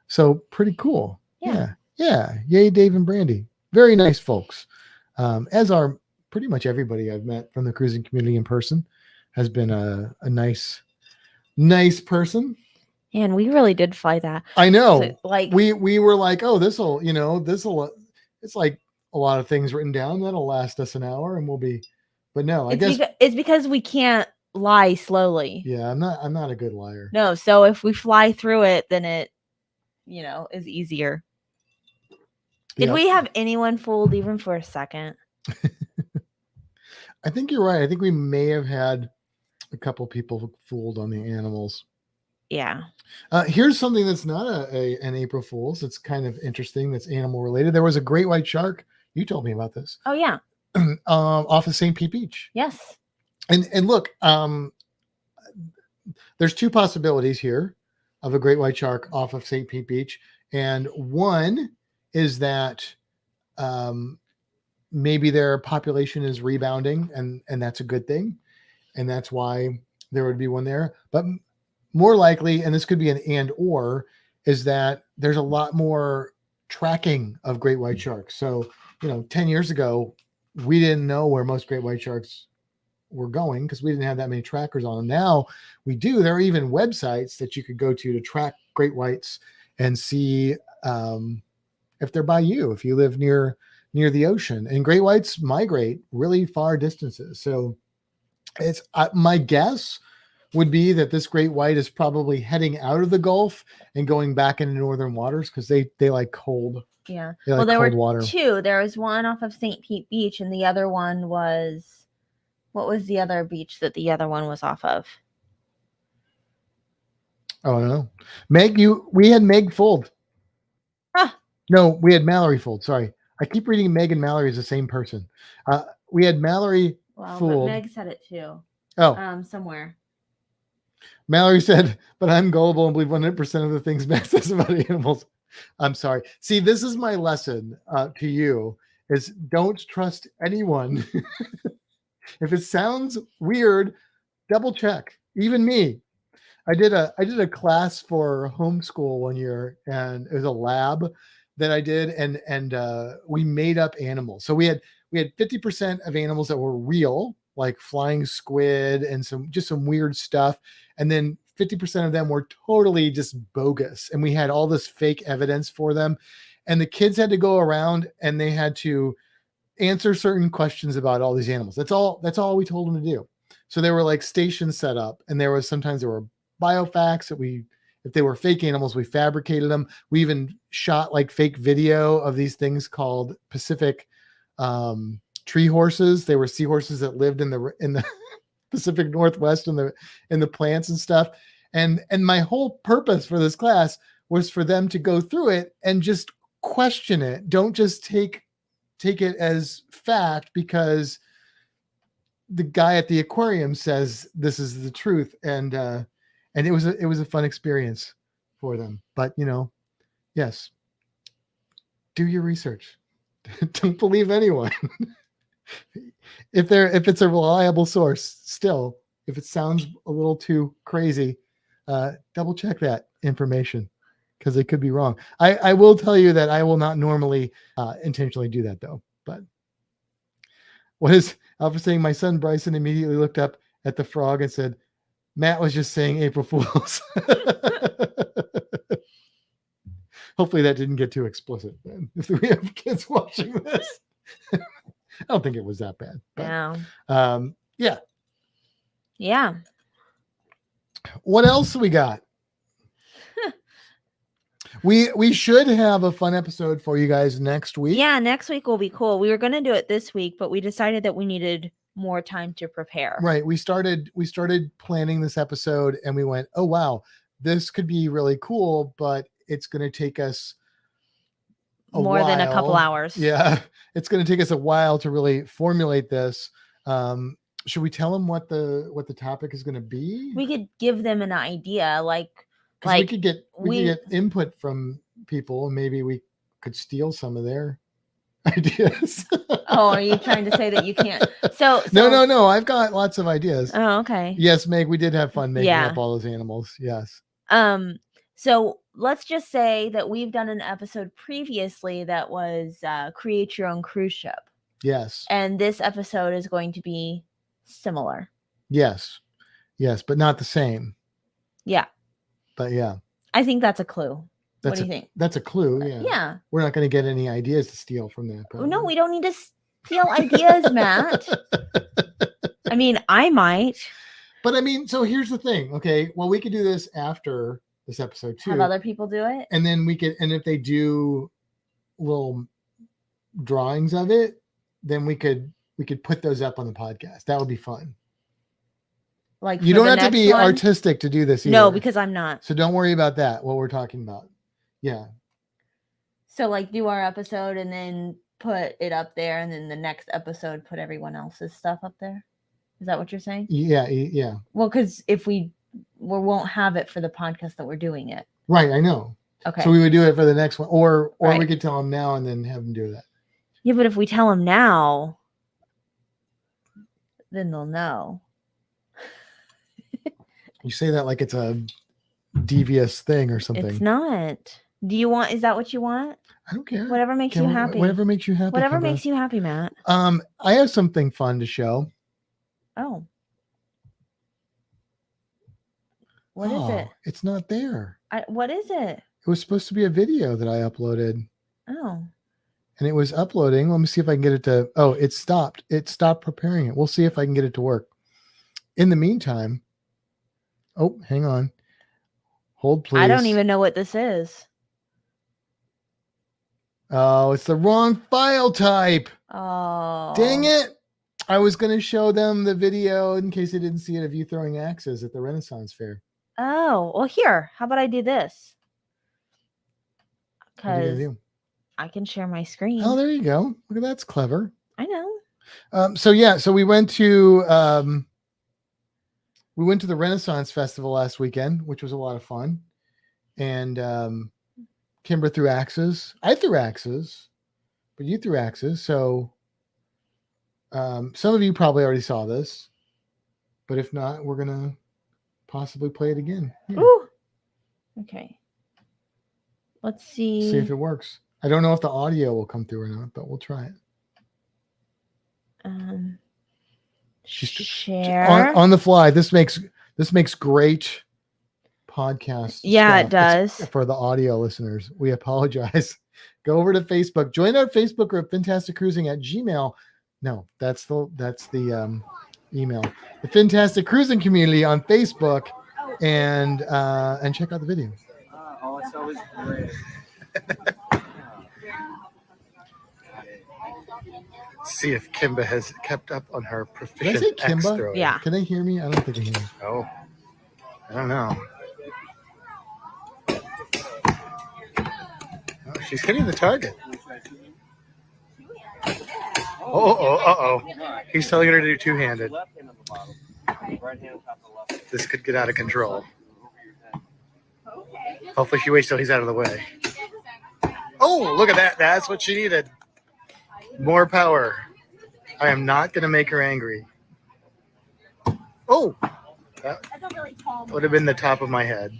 So pretty cool. Yeah. Yeah. Yay, Dave and Brandy. Very nice folks. As are pretty much everybody I've met from the cruising community in person has been a nice person. And we really did fly that. I know. So, like we were like, oh, this'll, it's like a lot of things written down. That'll last us an hour and we'll be, but no, I guess it's because we can't lie slowly. Yeah. I'm not a good liar. No. So if we fly through it, then it, is easier. Did we have anyone fooled even for a second? I think you're right. I think we may have had a couple people fooled on the animals. Yeah. Here's something that's not an April Fool's. It's kind of interesting. That's animal related. There was a great white shark. You told me about this. Oh yeah. Off of St. Pete Beach. Yes. And look, there's two possibilities here of a great white shark off of St. Pete Beach. And one is that maybe their population is rebounding, and that's a good thing. And that's why there would be one there. But more likely, and this could be an and or, is that there's a lot more tracking of great white sharks. So, 10 years ago, we didn't know where most great white sharks were going because we didn't have that many trackers on them. Now we do. There are even websites that you could go to track great whites and see if they're by you, if you live near the ocean. And great whites migrate really far distances. So it's my guess would be that this great white is probably heading out of the Gulf and going back into northern waters because they like cold. Yeah. Well, there were water. two. There was one off of St. Pete Beach, and the other one was, what was the other beach that the other one was off of? Oh, I don't know. We had Meg fooled. Huh. No, we had Mallory fooled. Sorry. I keep reading Meg and Mallory as the same person. We had Mallory fooled. But Meg said it too. Oh. Somewhere. Mallory said, but I'm gullible and believe 100% of the things Matt says about animals. I'm sorry. See, this is my lesson to you is don't trust anyone. If it sounds weird, double check. Even me. I did a class for homeschool one year, and it was a lab that I did, and we made up animals. So we had 50% of animals that were real, like flying squid and some weird stuff, and then 50% of them were totally just bogus, and we had all this fake evidence for them. And the kids had to go around and they had to answer certain questions about all these animals. That's all we told them to do. So there were like stations set up, and sometimes there were biofacts that if they were fake animals, we fabricated them. We even shot like fake video of these things called Pacific tree horses. They were seahorses that lived in the Pacific Northwest in the plants and stuff. And my whole purpose for this class was for them to go through it and just question it. Don't just take it as fact because the guy at the aquarium says this is the truth. And it was a fun experience for them. But yes, do your research. Don't believe anyone. If it's a reliable source, still, if it sounds a little too crazy, double check that information because it could be wrong. I will tell you that I will not normally intentionally do that though. But what is Alpha saying? My son Bryson immediately looked up at the frog and said, Matt was just saying April Fools. Hopefully that didn't get too explicit then. If we have kids watching this, I don't think it was that bad. But, no. Yeah. Yeah. What else we got? We should have a fun episode for you guys next week. Yeah, next week will be cool. We were going to do it this week, but we decided that we needed more time to prepare. Right. We started planning this episode and we went, oh wow, this could be really cool, but it's going to take us more than a couple hours. Yeah. It's going to take us a while to really formulate this. Should we tell them what the topic is going to be? We could give them an idea. Like we could get input from people and maybe we could steal some of their ideas. Oh, are you trying to say that you can't? So No. I've got lots of ideas. Oh, okay. Yes, Meg, we did have fun making up all those animals. Yes. So let's just say that we've done an episode previously that was create your own cruise ship. Yes. And this episode is going to be similar. Yes, but not the same. Yeah. But yeah. I think that's a clue. What do you think? That's a clue. Yeah. Yeah. We're not going to get any ideas to steal from that. Probably. No, we don't need to steal ideas, Matt. I mean, I might. But I mean, so here's the thing. Okay. Well, we could do this after this episode too. Have other people do it. And then and if they do little drawings of it, then we could put those up on the podcast. That would be fun. Like you don't have to be artistic to do this either. No, because I'm not. So don't worry about that, what we're talking about. Yeah. So like do our episode and then put it up there, and then the next episode put everyone else's stuff up there. Is that what you're saying? Yeah, yeah. Well, because if we won't have it for the podcast that we're doing it. Right, I know. Okay. So we would do it for the next one, or right. we could tell them now and then have them do that. Yeah, but if we tell them now, then they'll know. You say that like it's a devious thing or something. It's not. Is that what you want? I don't care. Whatever makes you happy. Whatever makes you happy. Whatever makes you happy, Matt. I have something fun to show. Oh. What is it? It's not there. What is it? It was supposed to be a video that I uploaded. Oh. And it was uploading. Let me see if I can get it to. Oh, it stopped. It stopped preparing it. We'll see if I can get it to work. In the meantime. Oh, hang on. Hold, please. I don't even know what this is. Oh, it's the wrong file type. Oh. Dang it. I was going to show them the video in case they didn't see it of you throwing axes at the Renaissance Fair. Oh, well, here. How about I do this? Because I can share my screen. Oh, there you go. Look at that's clever. I know. So we went to the Renaissance Festival last weekend, which was a lot of fun. And Kimbra threw axes. I threw axes, but you threw axes. So some of you probably already saw this, but if not, we're gonna possibly play it again. Here. Ooh. Okay. Let's see. See if it works. I don't know if the audio will come through or not, but we'll try it. Share on the fly. This makes great podcast. Yeah, stuff. it does. It's for the audio listeners. We apologize. Go over to Facebook. Join our Facebook group, Fintastic Cruising at Gmail. No, that's the email. The Fintastic Cruising community on Facebook, and check out the video. Oh, it's always great. See if Kimba has kept up on her proficient axe throwing. Yeah. Can they hear me? I don't think they hear me. Oh, I don't know. Oh, she's hitting the target. Oh. He's telling her to do two-handed. This could get out of control. Hopefully she waits till he's out of the way. Oh, look at that. That's what she needed. More power. I am not going to make her angry. Oh, that would have been the top of my head.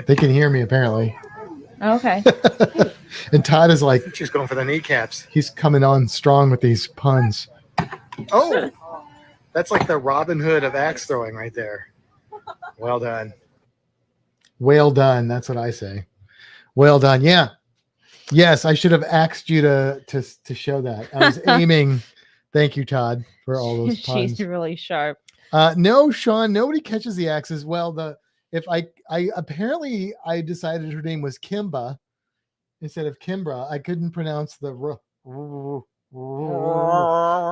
They can hear me, apparently. Okay. And Todd is like, she's going for the kneecaps. He's coming on strong with these puns. Oh, that's like the Robin Hood of axe throwing right there. Well done. Well done. That's what I say. Well done. Yeah. Yes, I should have asked you to show that. I was aiming. Thank you, Todd, for all those puns. She's really sharp. No, Sean, nobody catches the axes. Well, I apparently decided her name was Kimba instead of Kimbra. I couldn't pronounce the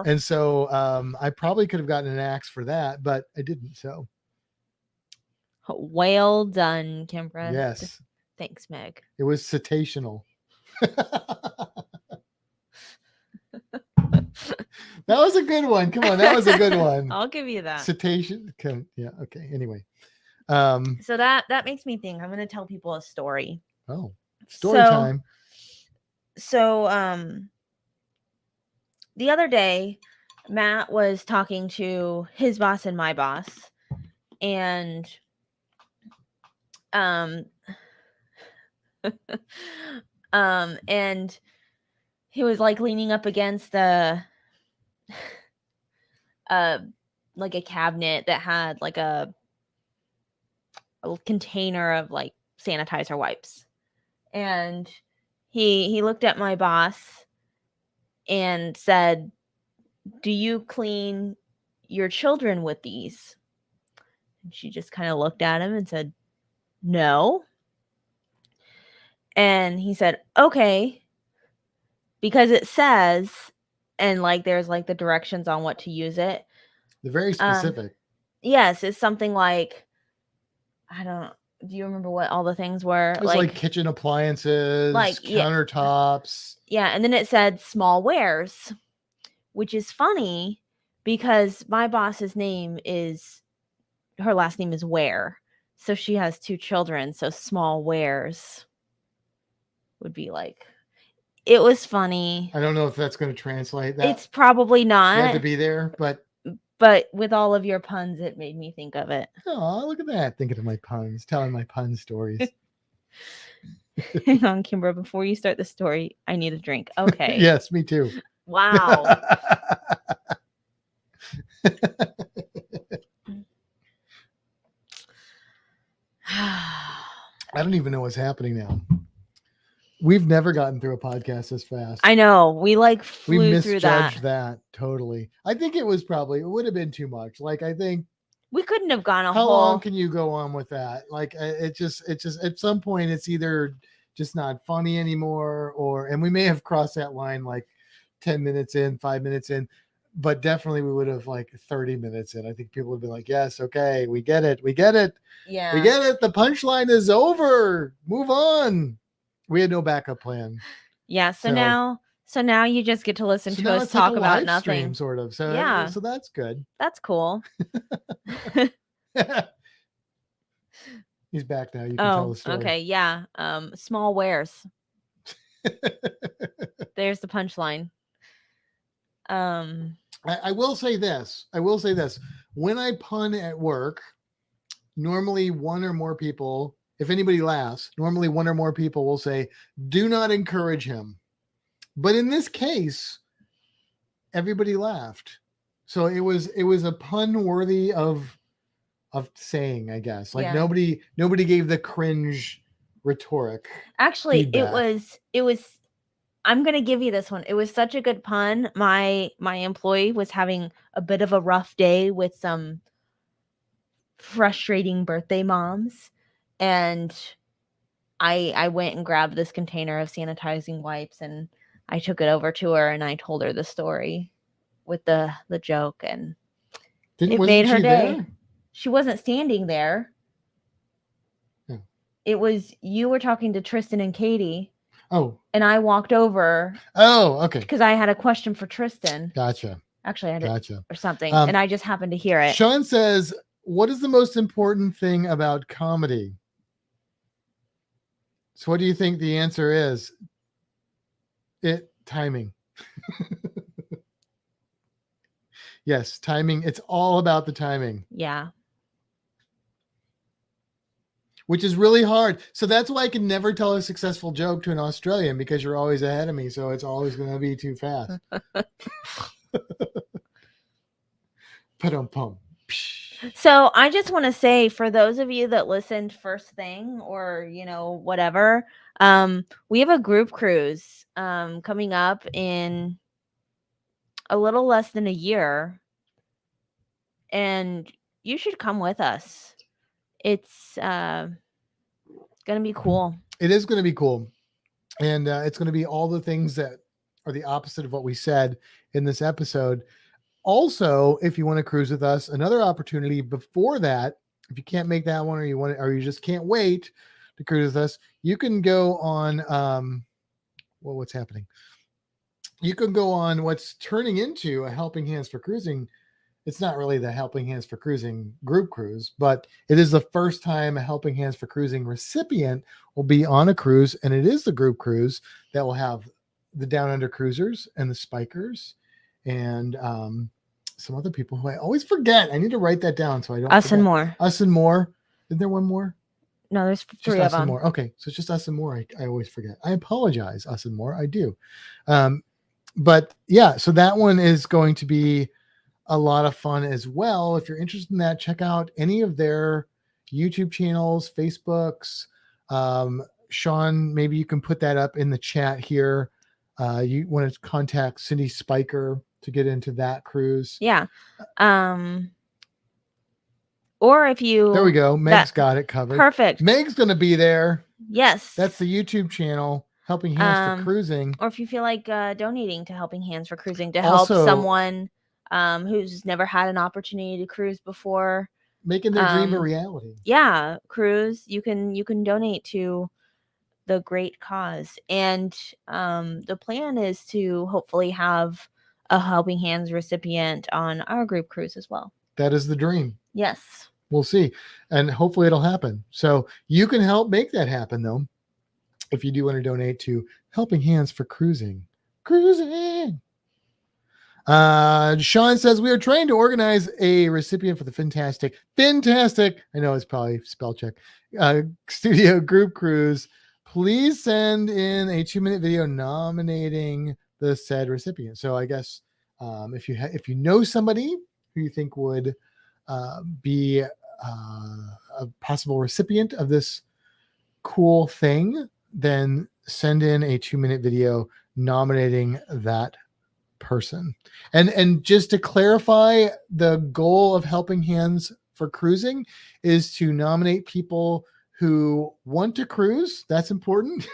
and so I probably could have gotten an axe for that, but I didn't. So well done, Kimbra. Yes. Thanks, Meg. It was cetaceanal. That was a good one. Come on, that was a good one. I'll give you that. Cetacean. Yeah. Okay. Anyway. So that makes me think. I'm going to tell people a story. Oh, story time. So the other day, Matt was talking to his boss and my boss, and and he was like leaning up against like a cabinet that had like a container of like sanitizer wipes, and he looked at my boss and said, "Do you clean your children with these?" And she just kind of looked at him and said, "No." And he said, "Okay, because it says and like there's like the directions on what to use it. They're very specific. Yes, it's something like, do you remember what all the things were? It was like kitchen appliances, countertops. Yeah, and then it said small wares, which is funny because my boss's her last name is Ware. So she has 2 children, so small wares would be like, it was funny. I don't know if that's going to translate that. It's probably not. You had to be there, but with all of your puns, it made me think of it. Oh, look at that. Thinking of my puns, telling my pun stories. Hang on, Kimbra, before you start the story, I need a drink. Okay. Yes, me too. Wow. I don't even know what's happening now. We've never gotten through a podcast this fast. I know. We flew through that. We misjudged that totally. I think it would have been too much. Like, I think we couldn't have gone how long can you go on with that? Like, it just at some point it's either just not funny anymore, and we may have crossed that line like 10 minutes in, 5 minutes in, but definitely we would have like 30 minutes in. I think people would be like, yes, okay, we get it. Yeah, we get it. The punchline is over. Move on. We had no backup plan. Yeah. So now you just get to listen to us talk about nothing, stream, sort of. So yeah. So that's good. That's cool. He's back now. You can tell the story. Okay. Yeah. Small wares. There's the punchline. I will say this. When I pun at work, normally one or more people, if anybody laughs, normally one or more people will say, do not encourage him. But in this case, everybody laughed. So it was a pun worthy of saying, I guess. Like nobody gave the cringe rhetoric. Actually, feedback. it was I'm going to give you this one. It was such a good pun. My employee was having a bit of a rough day with some frustrating birthday moms. And I went and grabbed this container of sanitizing wipes and I took it over to her and I told her the story with the joke, and it made her day. There? She wasn't standing there. Yeah. It was, you were talking to Tristan and Katie. Oh. And I walked over. Oh, okay. Because I had a question for Tristan. Gotcha. Actually, I had or something. And I just happened to hear it. Sean says, what is the most important thing about comedy? So what do you think the answer is? Timing. Yes, timing. It's all about the timing. Yeah. Which is really hard. So that's why I can never tell a successful joke to an Australian, because you're always ahead of me. So it's always going to be too fast. Pum. So I just want to say, for those of you that listened first thing, or, whatever, we have a group cruise coming up in a little less than a year, and you should come with us. It's going to be cool. It is going to be cool. And it's going to be all the things that are the opposite of what we said in this episode. Also, if you want to cruise with us, another opportunity before that, if you can't make that one, or you just can't wait to cruise with us, you can go on what's happening? You can go on what's turning into a Helping Hands for Cruising. It's not really the Helping Hands for Cruising group cruise, but it is the first time a Helping Hands for Cruising recipient will be on a cruise, and it is the group cruise that will have the Down Under Cruisers and the Spikers and some other people who I always forget. I need to write that down so I don't. Us and More. Us and More. Is there one more? No, there's just 3 of them. More. Okay, so it's just Us and More. I always forget. I apologize, Us and More. I do. But yeah, so that one is going to be a lot of fun as well. If you're interested in that, check out any of their YouTube channels, Facebooks. Sean, maybe you can put that up in the chat here. You want to contact Cindy Spiker to get into that cruise. Yeah. Or if you... There we go. Meg's got it covered. Perfect. Meg's going to be there. Yes. That's the YouTube channel. Helping Hands for Cruising. Or if you feel like donating to Helping Hands for Cruising to help Also, someone who's never had an opportunity to cruise before. Making their dream a reality. Yeah, cruise. You can donate to the great cause. And the plan is to hopefully have a Helping Hands recipient on our group cruise as well. That is the dream. Yes. We'll see. And hopefully it'll happen. So you can help make that happen, though, if you do want to donate to Helping Hands for Cruising. Cruising. Sean says, we are trying to organize a recipient for the Fintastic, I know it's probably spell check, studio group cruise. Please send in a 2-minute video nominating the said recipient. So I guess if you know somebody who you think would be a possible recipient of this cool thing, then send in a 2-minute video nominating that person. And just to clarify, the goal of Helping Hands for Cruising is to nominate people who want to cruise. That's important,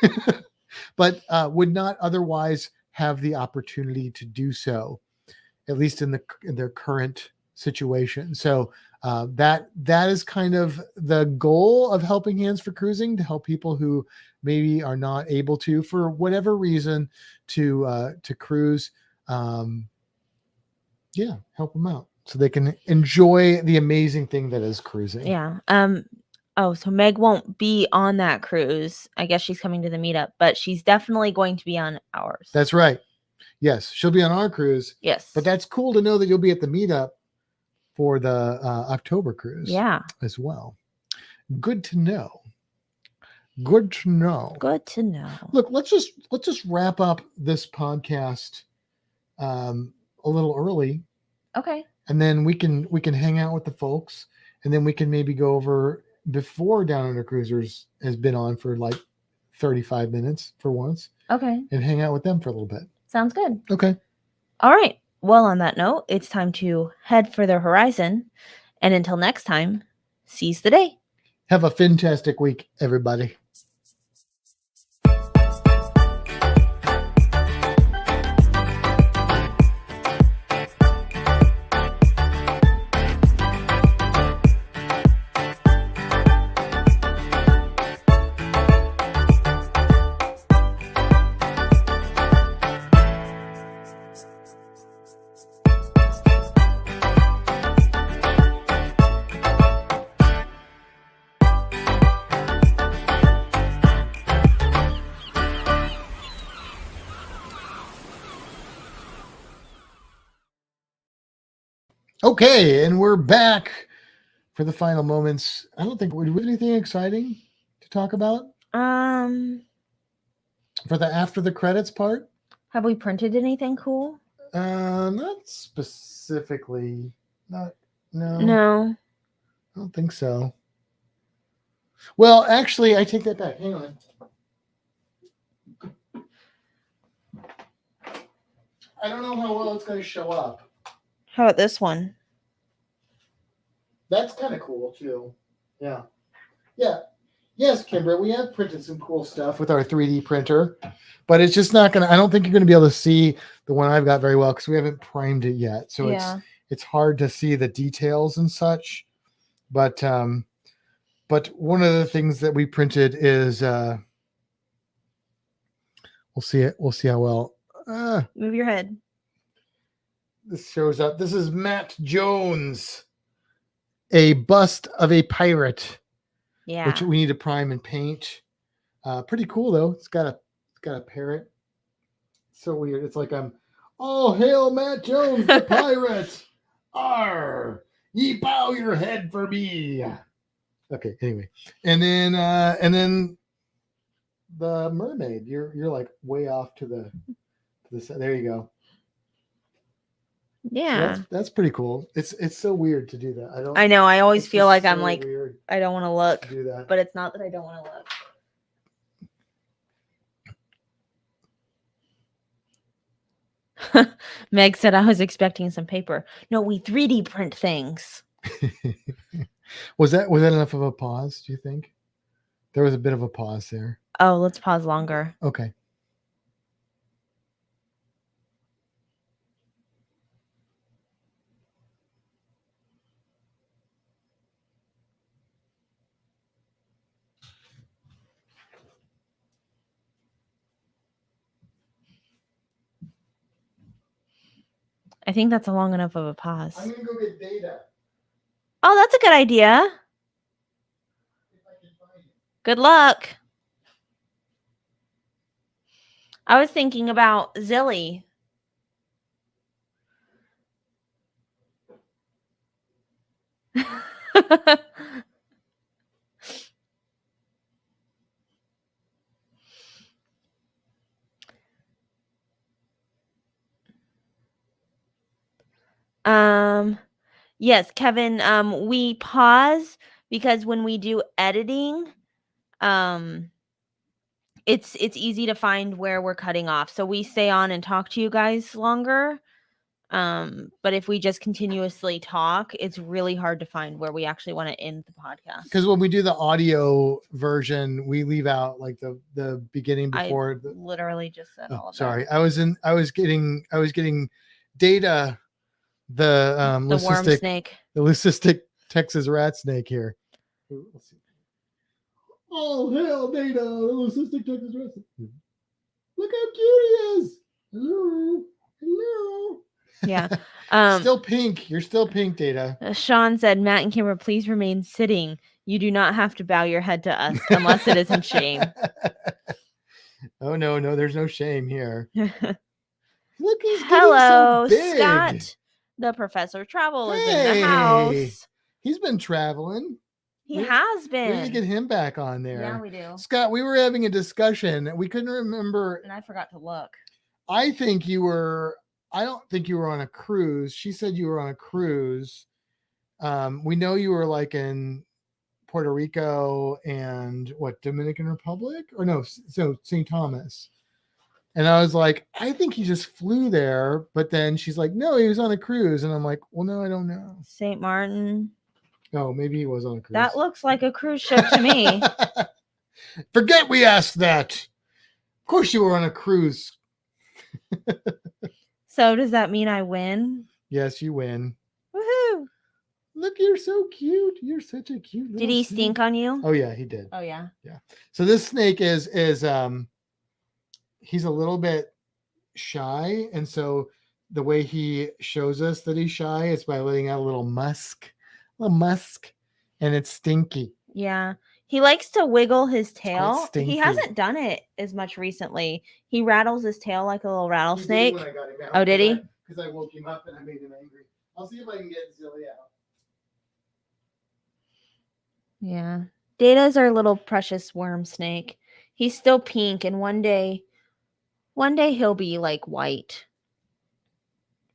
but would not otherwise have the opportunity to do so, at least in their current situation. So that is kind of the goal of Helping Hands for Cruising, to help people who maybe are not able to, for whatever reason, to cruise. Help them out so they can enjoy the amazing thing that is cruising. Yeah. So Meg won't be on that cruise. I guess she's coming to the meetup, but she's definitely going to be on ours. That's right. Yes, she'll be on our cruise. Yes. But that's cool to know that you'll be at the meetup for the October cruise. Yeah. As well. Good to know. Good to know. Good to know. Look, let's just wrap up this podcast a little early. Okay. And then we can hang out with the folks, and then we can maybe go over before Down Under Cruisers has been on for like 35 minutes for once. Okay. And hang out with them for a little bit. Sounds good. Okay. All right. Well, on that note, it's time to head for the horizon. And until next time, seize the day. Have a fantastic week, everybody. Okay, and we're back for the final moments. I don't think we have anything exciting to talk about. For the after the credits part. Have we printed anything cool? Not specifically. No. No. I don't think so. Well, actually, I take that back. Hang on. I don't know how well it's going to show up. How about this one? That's kind of cool, too. Yeah. Yeah. Yes, Kimbra, we have printed some cool stuff with our 3D printer, but it's just not going to, I don't think you're going to be able to see the one I've got very well because we haven't primed it yet. So it's hard to see the details and such. But one of the things that we printed is, we'll see it. We'll see how well. Move your head. This shows up. This is Matt Jones, a bust of a pirate. Yeah. Which we need to prime and paint. Pretty cool though. It's got a parrot. So weird. It's like oh, hail Matt Jones, the pirate. Arr, ye bow your head for me. Okay, anyway. And then the mermaid. You're like way off to the side. There you go. Yeah. So that's pretty cool. It's so weird to do that. I know. I always feel like I'm so like, weird I don't want to look, to do that. but it's not that I don't want to look. Meg said I was expecting some paper. No, we 3D print things. Was that enough of a pause, do you think? There was a bit of a pause there. Oh, let's pause longer. Okay. I think that's a long enough of a pause. I'm gonna go get data. Oh, that's a good idea. If I can find it. Good luck. I was thinking about Zilly. Yes, Kevin, we pause because when we do editing, it's easy to find where we're cutting off. So we stay on and talk to you guys longer. But if we just continuously talk, it's really hard to find where we actually want to end the podcast. Because when we do the audio version, we leave out like the beginning before. I literally just said all of sorry. that. I was getting data. The worm snake. The leucistic Texas rat snake here. Let's see. Oh hell, data! The leucistic Texas rat snake. Look how cute he is. Hello, hello. Yeah. Still pink. You're still pink, Data. Sean said, Matt and Kimbra, please remain sitting. You do not have to bow your head to us unless it isn't shame. Oh no, there's no shame here. Look, he's hello, so big. Scott. The Professor Travel is in the house. He's been traveling. He has been. We need to get him back on there. Yeah, we do. Scott, we were having a discussion. We couldn't remember. And I forgot to look. I don't think you were on a cruise. She said you were on a cruise. We know you were like in Puerto Rico and Dominican Republic? Or no, so St. Thomas. And I was like, I think he just flew there. But then she's like, no, he was on a cruise. And I'm like, well, no, I don't know. St. Martin. Oh, maybe he was on a cruise. That looks like a cruise ship to me. Forget we asked that. Of course you were on a cruise. So does that mean I win? Yes, you win. Woohoo! Look, you're so cute. You're such a cute little Did he snake. stink on you? Oh yeah, he did. Oh yeah. Yeah. So this snake is he's a little bit shy, and so the way he shows us that he's shy is by letting out a little musk, and it's stinky. Yeah. He likes to wiggle his tail. stinky. He hasn't done it as much recently. He rattles his tail like a little rattlesnake. Oh, did he? Because I woke him up and I made him angry. I'll see if I can get Zilly out. Yeah. Data's our little precious worm snake. He's still pink, and one day he'll be like white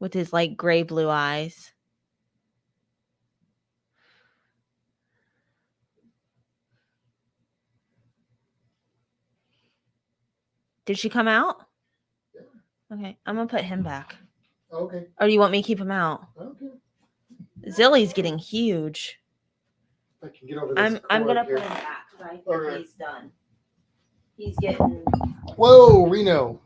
with his like gray blue eyes. Did she come out? Yeah. Okay, I'm gonna put him back. Okay. Or do you want me to keep him out? Okay. Zilly's getting huge. I can get over this. I'm gonna here. put him back because I think Alright. he's done. He's getting. Whoa, Reno.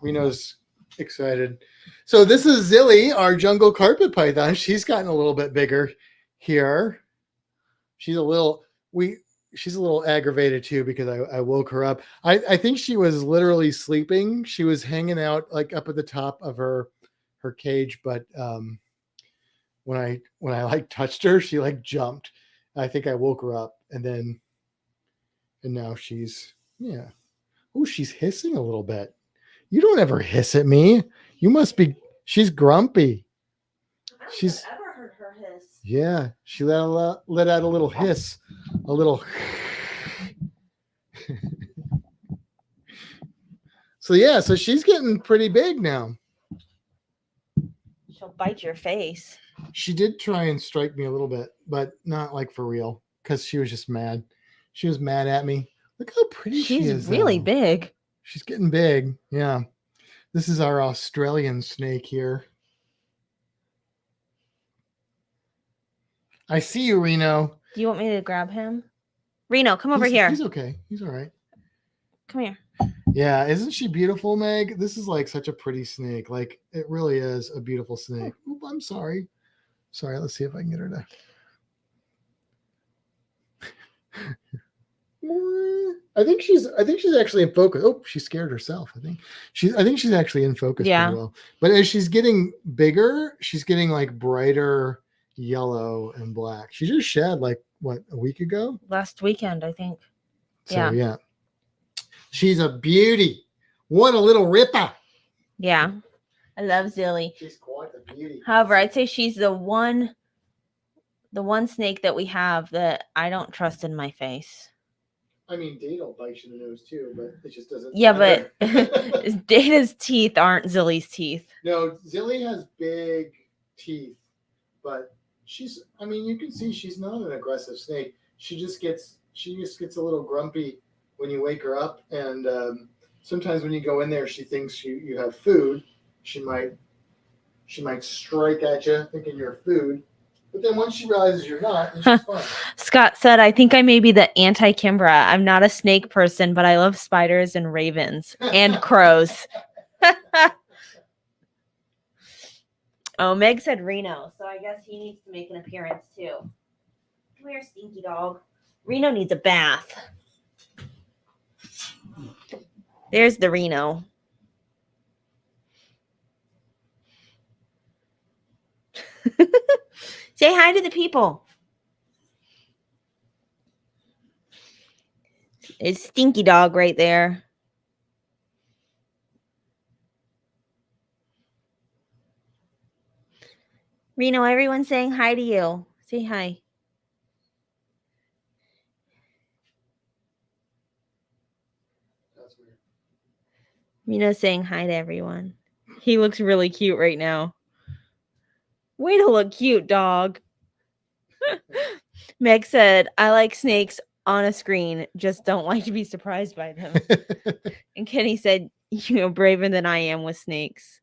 Reno's excited. So this is Zilly, our jungle carpet python. She's gotten a little bit bigger here. She's a little aggravated too because I woke her up. I think she was literally sleeping. She was hanging out like up at the top of her cage, but when I like touched her, she like jumped. I think I woke her up, and now she's Oh, she's hissing a little bit. You don't ever hiss at me. You must be. She's grumpy. She's ever heard her hiss. Yeah, she let out a little hiss, a little. So she's getting pretty big now. She'll bite your face. She did try and strike me a little bit, but not like for real, because she was just mad. She was mad at me. Look how pretty she is. She's really big. She's getting big. Yeah. This is our Australian snake here. I see you, Reno. Do you want me to grab him? Reno, come over here. He's okay. He's all right. Come here. Yeah, isn't she beautiful, Meg? This is like such a pretty snake. Like, it really is a beautiful snake. Oop, I'm sorry. Sorry, let's see if I can get her to. I think she's actually in focus. Oh, she scared herself. I think she's actually in focus Yeah. pretty well. But as she's getting bigger, she's getting like brighter yellow and black. She just shed like what, a week ago? Last weekend, I think. So yeah. She's a beauty. What a little ripper. Yeah. I love Zilly. She's quite a beauty. However, I'd say she's the one snake that we have that I don't trust in my face. I mean, Data bites you in the nose too, but it just doesn't. Yeah, matter. but Data's teeth aren't Zilly's teeth. No, Zilly has big teeth, but she's. I mean, you can see she's not an aggressive snake. She just gets a little grumpy when you wake her up, and sometimes when you go in there, she thinks you have food. She might strike at you, thinking you're food. But then once she realizes you're not, then she's fine. Scott said, I think I may be the anti-Kimbra. I'm not a snake person, but I love spiders and ravens and crows. Oh, Meg said Reno, so I guess he needs to make an appearance too. Come here, stinky dog. Reno needs a bath. There's the Reno. Say hi to the people. It's stinky dog right there. Reno, everyone's saying hi to you. Say hi. That's weird. Reno's saying hi to everyone. He looks really cute right now. Way to look cute, dog. Meg said, I like snakes on a screen, just don't like to be surprised by them. And Kenny said, you're braver than I am with snakes.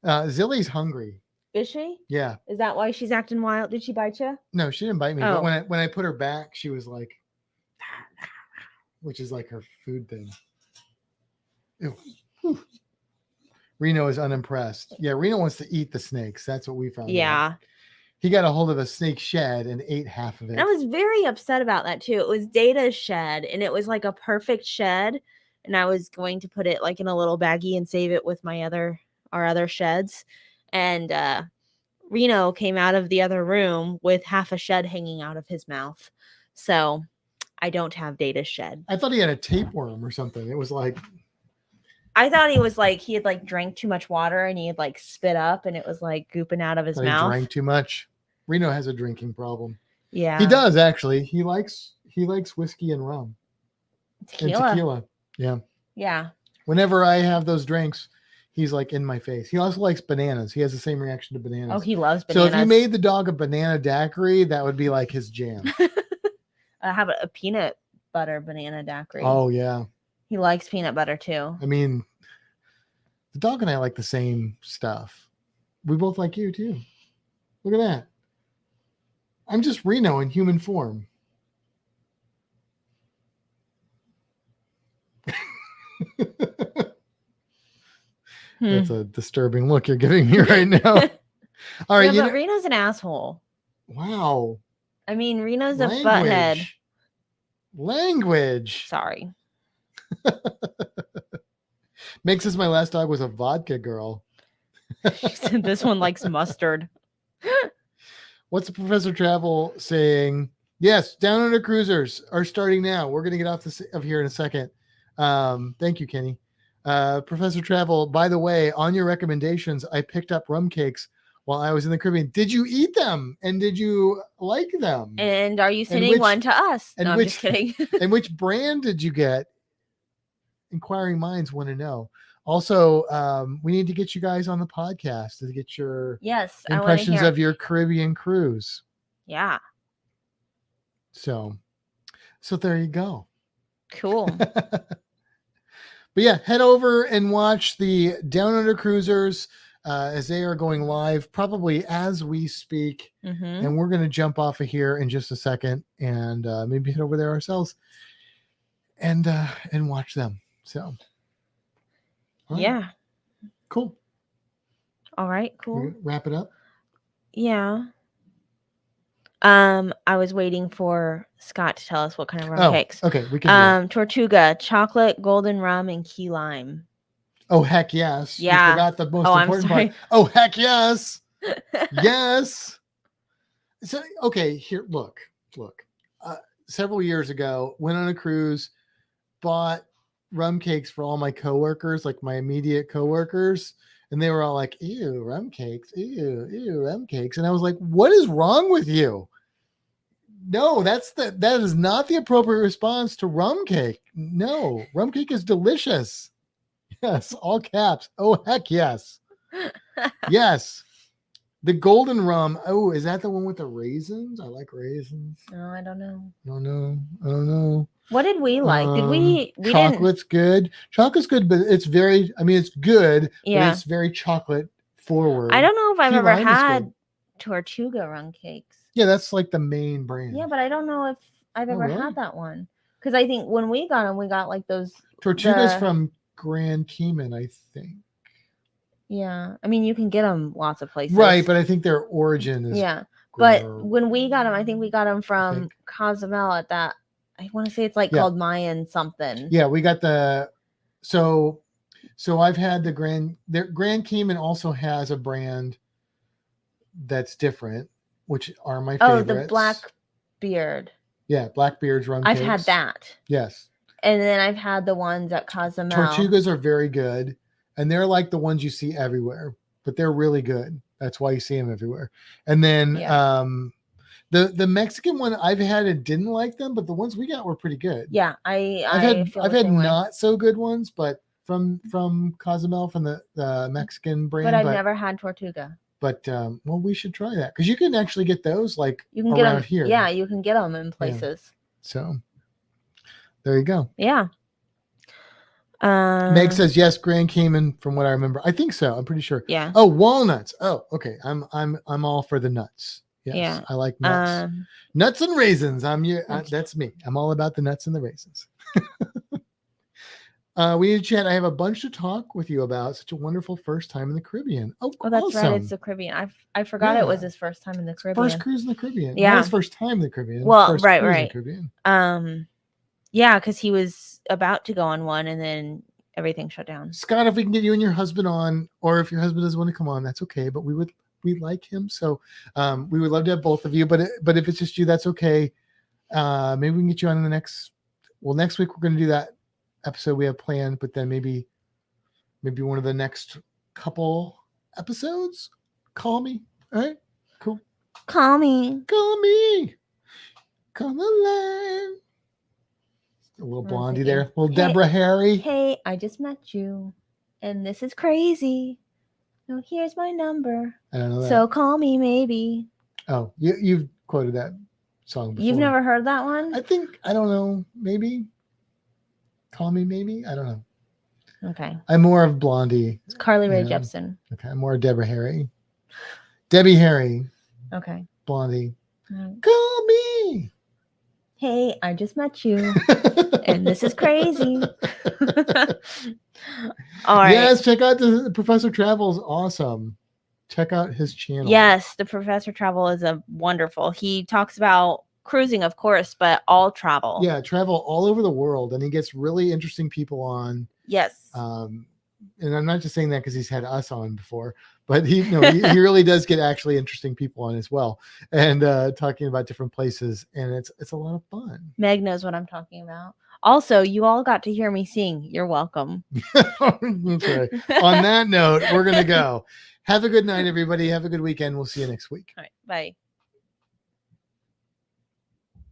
Zilly's hungry. Is she? Yeah. Is that why she's acting wild? Did she bite you? No, she didn't bite me. Oh. But when I put her back, she was like, which is like her food thing. Ew. Whew. Reno is unimpressed. Yeah, Reno wants to eat the snakes. That's what we found. Yeah. Out. He got a hold of a snake shed and ate half of it. And I was very upset about that too. It was Data's shed, and it was like a perfect shed. And I was going to put it like in a little baggie and save it with our other sheds. And Reno came out of the other room with half a shed hanging out of his mouth. So I don't have Data's shed. I thought he had a tapeworm or something. It was like, I thought he was like, he had like drank too much water and he had like spit up and it was like gooping out of his mouth. He drank too much. Reno has a drinking problem. Yeah. He does actually. He likes whiskey and rum. Tequila. And tequila. Yeah. Yeah. Whenever I have those drinks, he's like in my face. He also likes bananas. He has the same reaction to bananas. Oh, he loves bananas. So if you made the dog a banana daiquiri, that would be like his jam. I have a peanut butter banana daiquiri. Oh yeah. He likes peanut butter too. I mean, the dog and I like the same stuff. We both like you too. Look at that. I'm just Reno in human form. That's a disturbing look you're giving me right now. All right. Yeah, but Reno's an asshole. Wow. I mean, Reno's a butthead. Language. Sorry. Meg says my last dog was a vodka girl. She said this one likes mustard. What's the Professor Travel saying? Yes, Down Under Cruisers are starting now. We're going to get off of here in a second. Thank you, Kenny. Professor Travel, by the way, on your recommendations, I picked up rum cakes while I was in the Caribbean. Did you eat them? And did you like them? And are you sending one to us? No, I'm just kidding. And which brand did you get? Inquiring minds want to know. Also, we need to get you guys on the podcast to get your impressions of your Caribbean cruise. Yeah. So there you go. Cool. But yeah, head over and watch the Down Under Cruisers as they are going live probably as we speak. Mm-hmm. And we're going to jump off of here in just a second and maybe head over there ourselves and watch them. So. Right. Yeah. Cool. All right. Cool. Wrap it up. Yeah. I was waiting for Scott to tell us what kind of rum cakes. Okay, we can. Tortuga, chocolate, golden rum, and key lime. Oh heck yes! Yeah. You forgot the most I'm important sorry. part. Oh heck yes! Yes. So okay, here, look. Several years ago, went on a cruise, bought rum cakes for all my coworkers, like my immediate coworkers, and they were all like, "Ew, rum cakes! Ew, rum cakes!" And I was like, "What is wrong with you?" No, that is not the appropriate response to rum cake. No, rum cake is delicious. Yes, all caps. Oh heck yes, yes. The golden rum. Oh, is that the one with the raisins? I like raisins. No, I don't know. I don't know. What did we like? Did we chocolate's good. Chocolate's good, but it's very, I mean, it's good, Yeah. but it's very chocolate forward. I don't know if I've Key ever lime is had good. Tortuga rum cakes. Yeah, that's like the main brand. Yeah, but I don't know if I've ever really? had that one. Because I think when we got them, we got like those. Tortuga's the- from Grand Cayman, I think. Yeah, I mean, you can get them lots of places. Right, but I think their origin is. Yeah, but Gr- when we got them, I think we got them from think. Cozumel at that. I want to say it's like Yeah. called Mayan something. Yeah, we got the. So I've had the Grand Cayman also has a brand that's different, which are my favorites. Oh, the Blackbeard. Yeah, Blackbeard's rum I've cakes. had that. Yes. And then I've had the ones at Cozumel. Tortugas are very good, and they're like the ones you see everywhere, but they're really good. That's why you see them everywhere. And then the Mexican one I've had and didn't like them, but the ones we got were pretty good. Yeah, I've had not so good ones, but from Cozumel, from the Mexican brand. But I've never had Tortuga. But well, we should try that because you can actually get those like You can around get them here. Yeah, you can get them in places. So there you go. Yeah. Meg says yes, Grand Cayman. From what I remember, I think so. I'm pretty sure. Yeah. Oh, walnuts. Oh, okay. I'm all for the nuts. Yes, Yeah. I like nuts. Nuts and raisins. That's me. I'm all about the nuts and the raisins. We need to chat. I have a bunch to talk with you about. Such a wonderful first time in the Caribbean. Oh, that's awesome. right. It's the Caribbean. I forgot it was his first time in the Caribbean. First cruise in the Caribbean. Yeah. Not his first time in the Caribbean. Well, first right. cruise in the Caribbean. Yeah, because he was about to go on one and then everything shut down. Scott, if we can get you and your husband on, or if your husband doesn't want to come on, that's okay. But we like him, so we would love to have both of you. But if it's just you, that's okay. Maybe we can get you on in the next. Well, next week we're going to do that episode we have planned, but then maybe one of the next couple episodes. Call me. All right, cool. Call me. Come alive. A little Blondie there. Little Deborah Harry. Hey, I just met you, and this is crazy. No, here's my number. I don't know that. So call me, maybe. Oh, you've quoted that song before. You've never heard that one? I don't know. Maybe. Call me, maybe. I don't know. Okay. I'm more of Blondie. It's Carly Rae Jepsen. Okay. I'm more of Deborah Harry. Debbie Harry. Okay. Blondie. Right. Call me. Hey, I just met you, and this is crazy. All right. Yes, check out the Professor Travel is awesome. Check out his channel. Yes, the Professor Travel is a wonderful. He talks about cruising, of course, but all travel. Yeah, travel all over the world, and he gets really interesting people on. Yes. And I'm not just saying that because he's had us on before, but he really does get actually interesting people on as well, and talking about different places, and it's a lot of fun. Meg knows what I'm talking about. Also, you all got to hear me sing. You're welcome. Okay. On that note, we're gonna go. Have a good night, everybody. Have a good weekend. We'll see you next week. All right. Bye.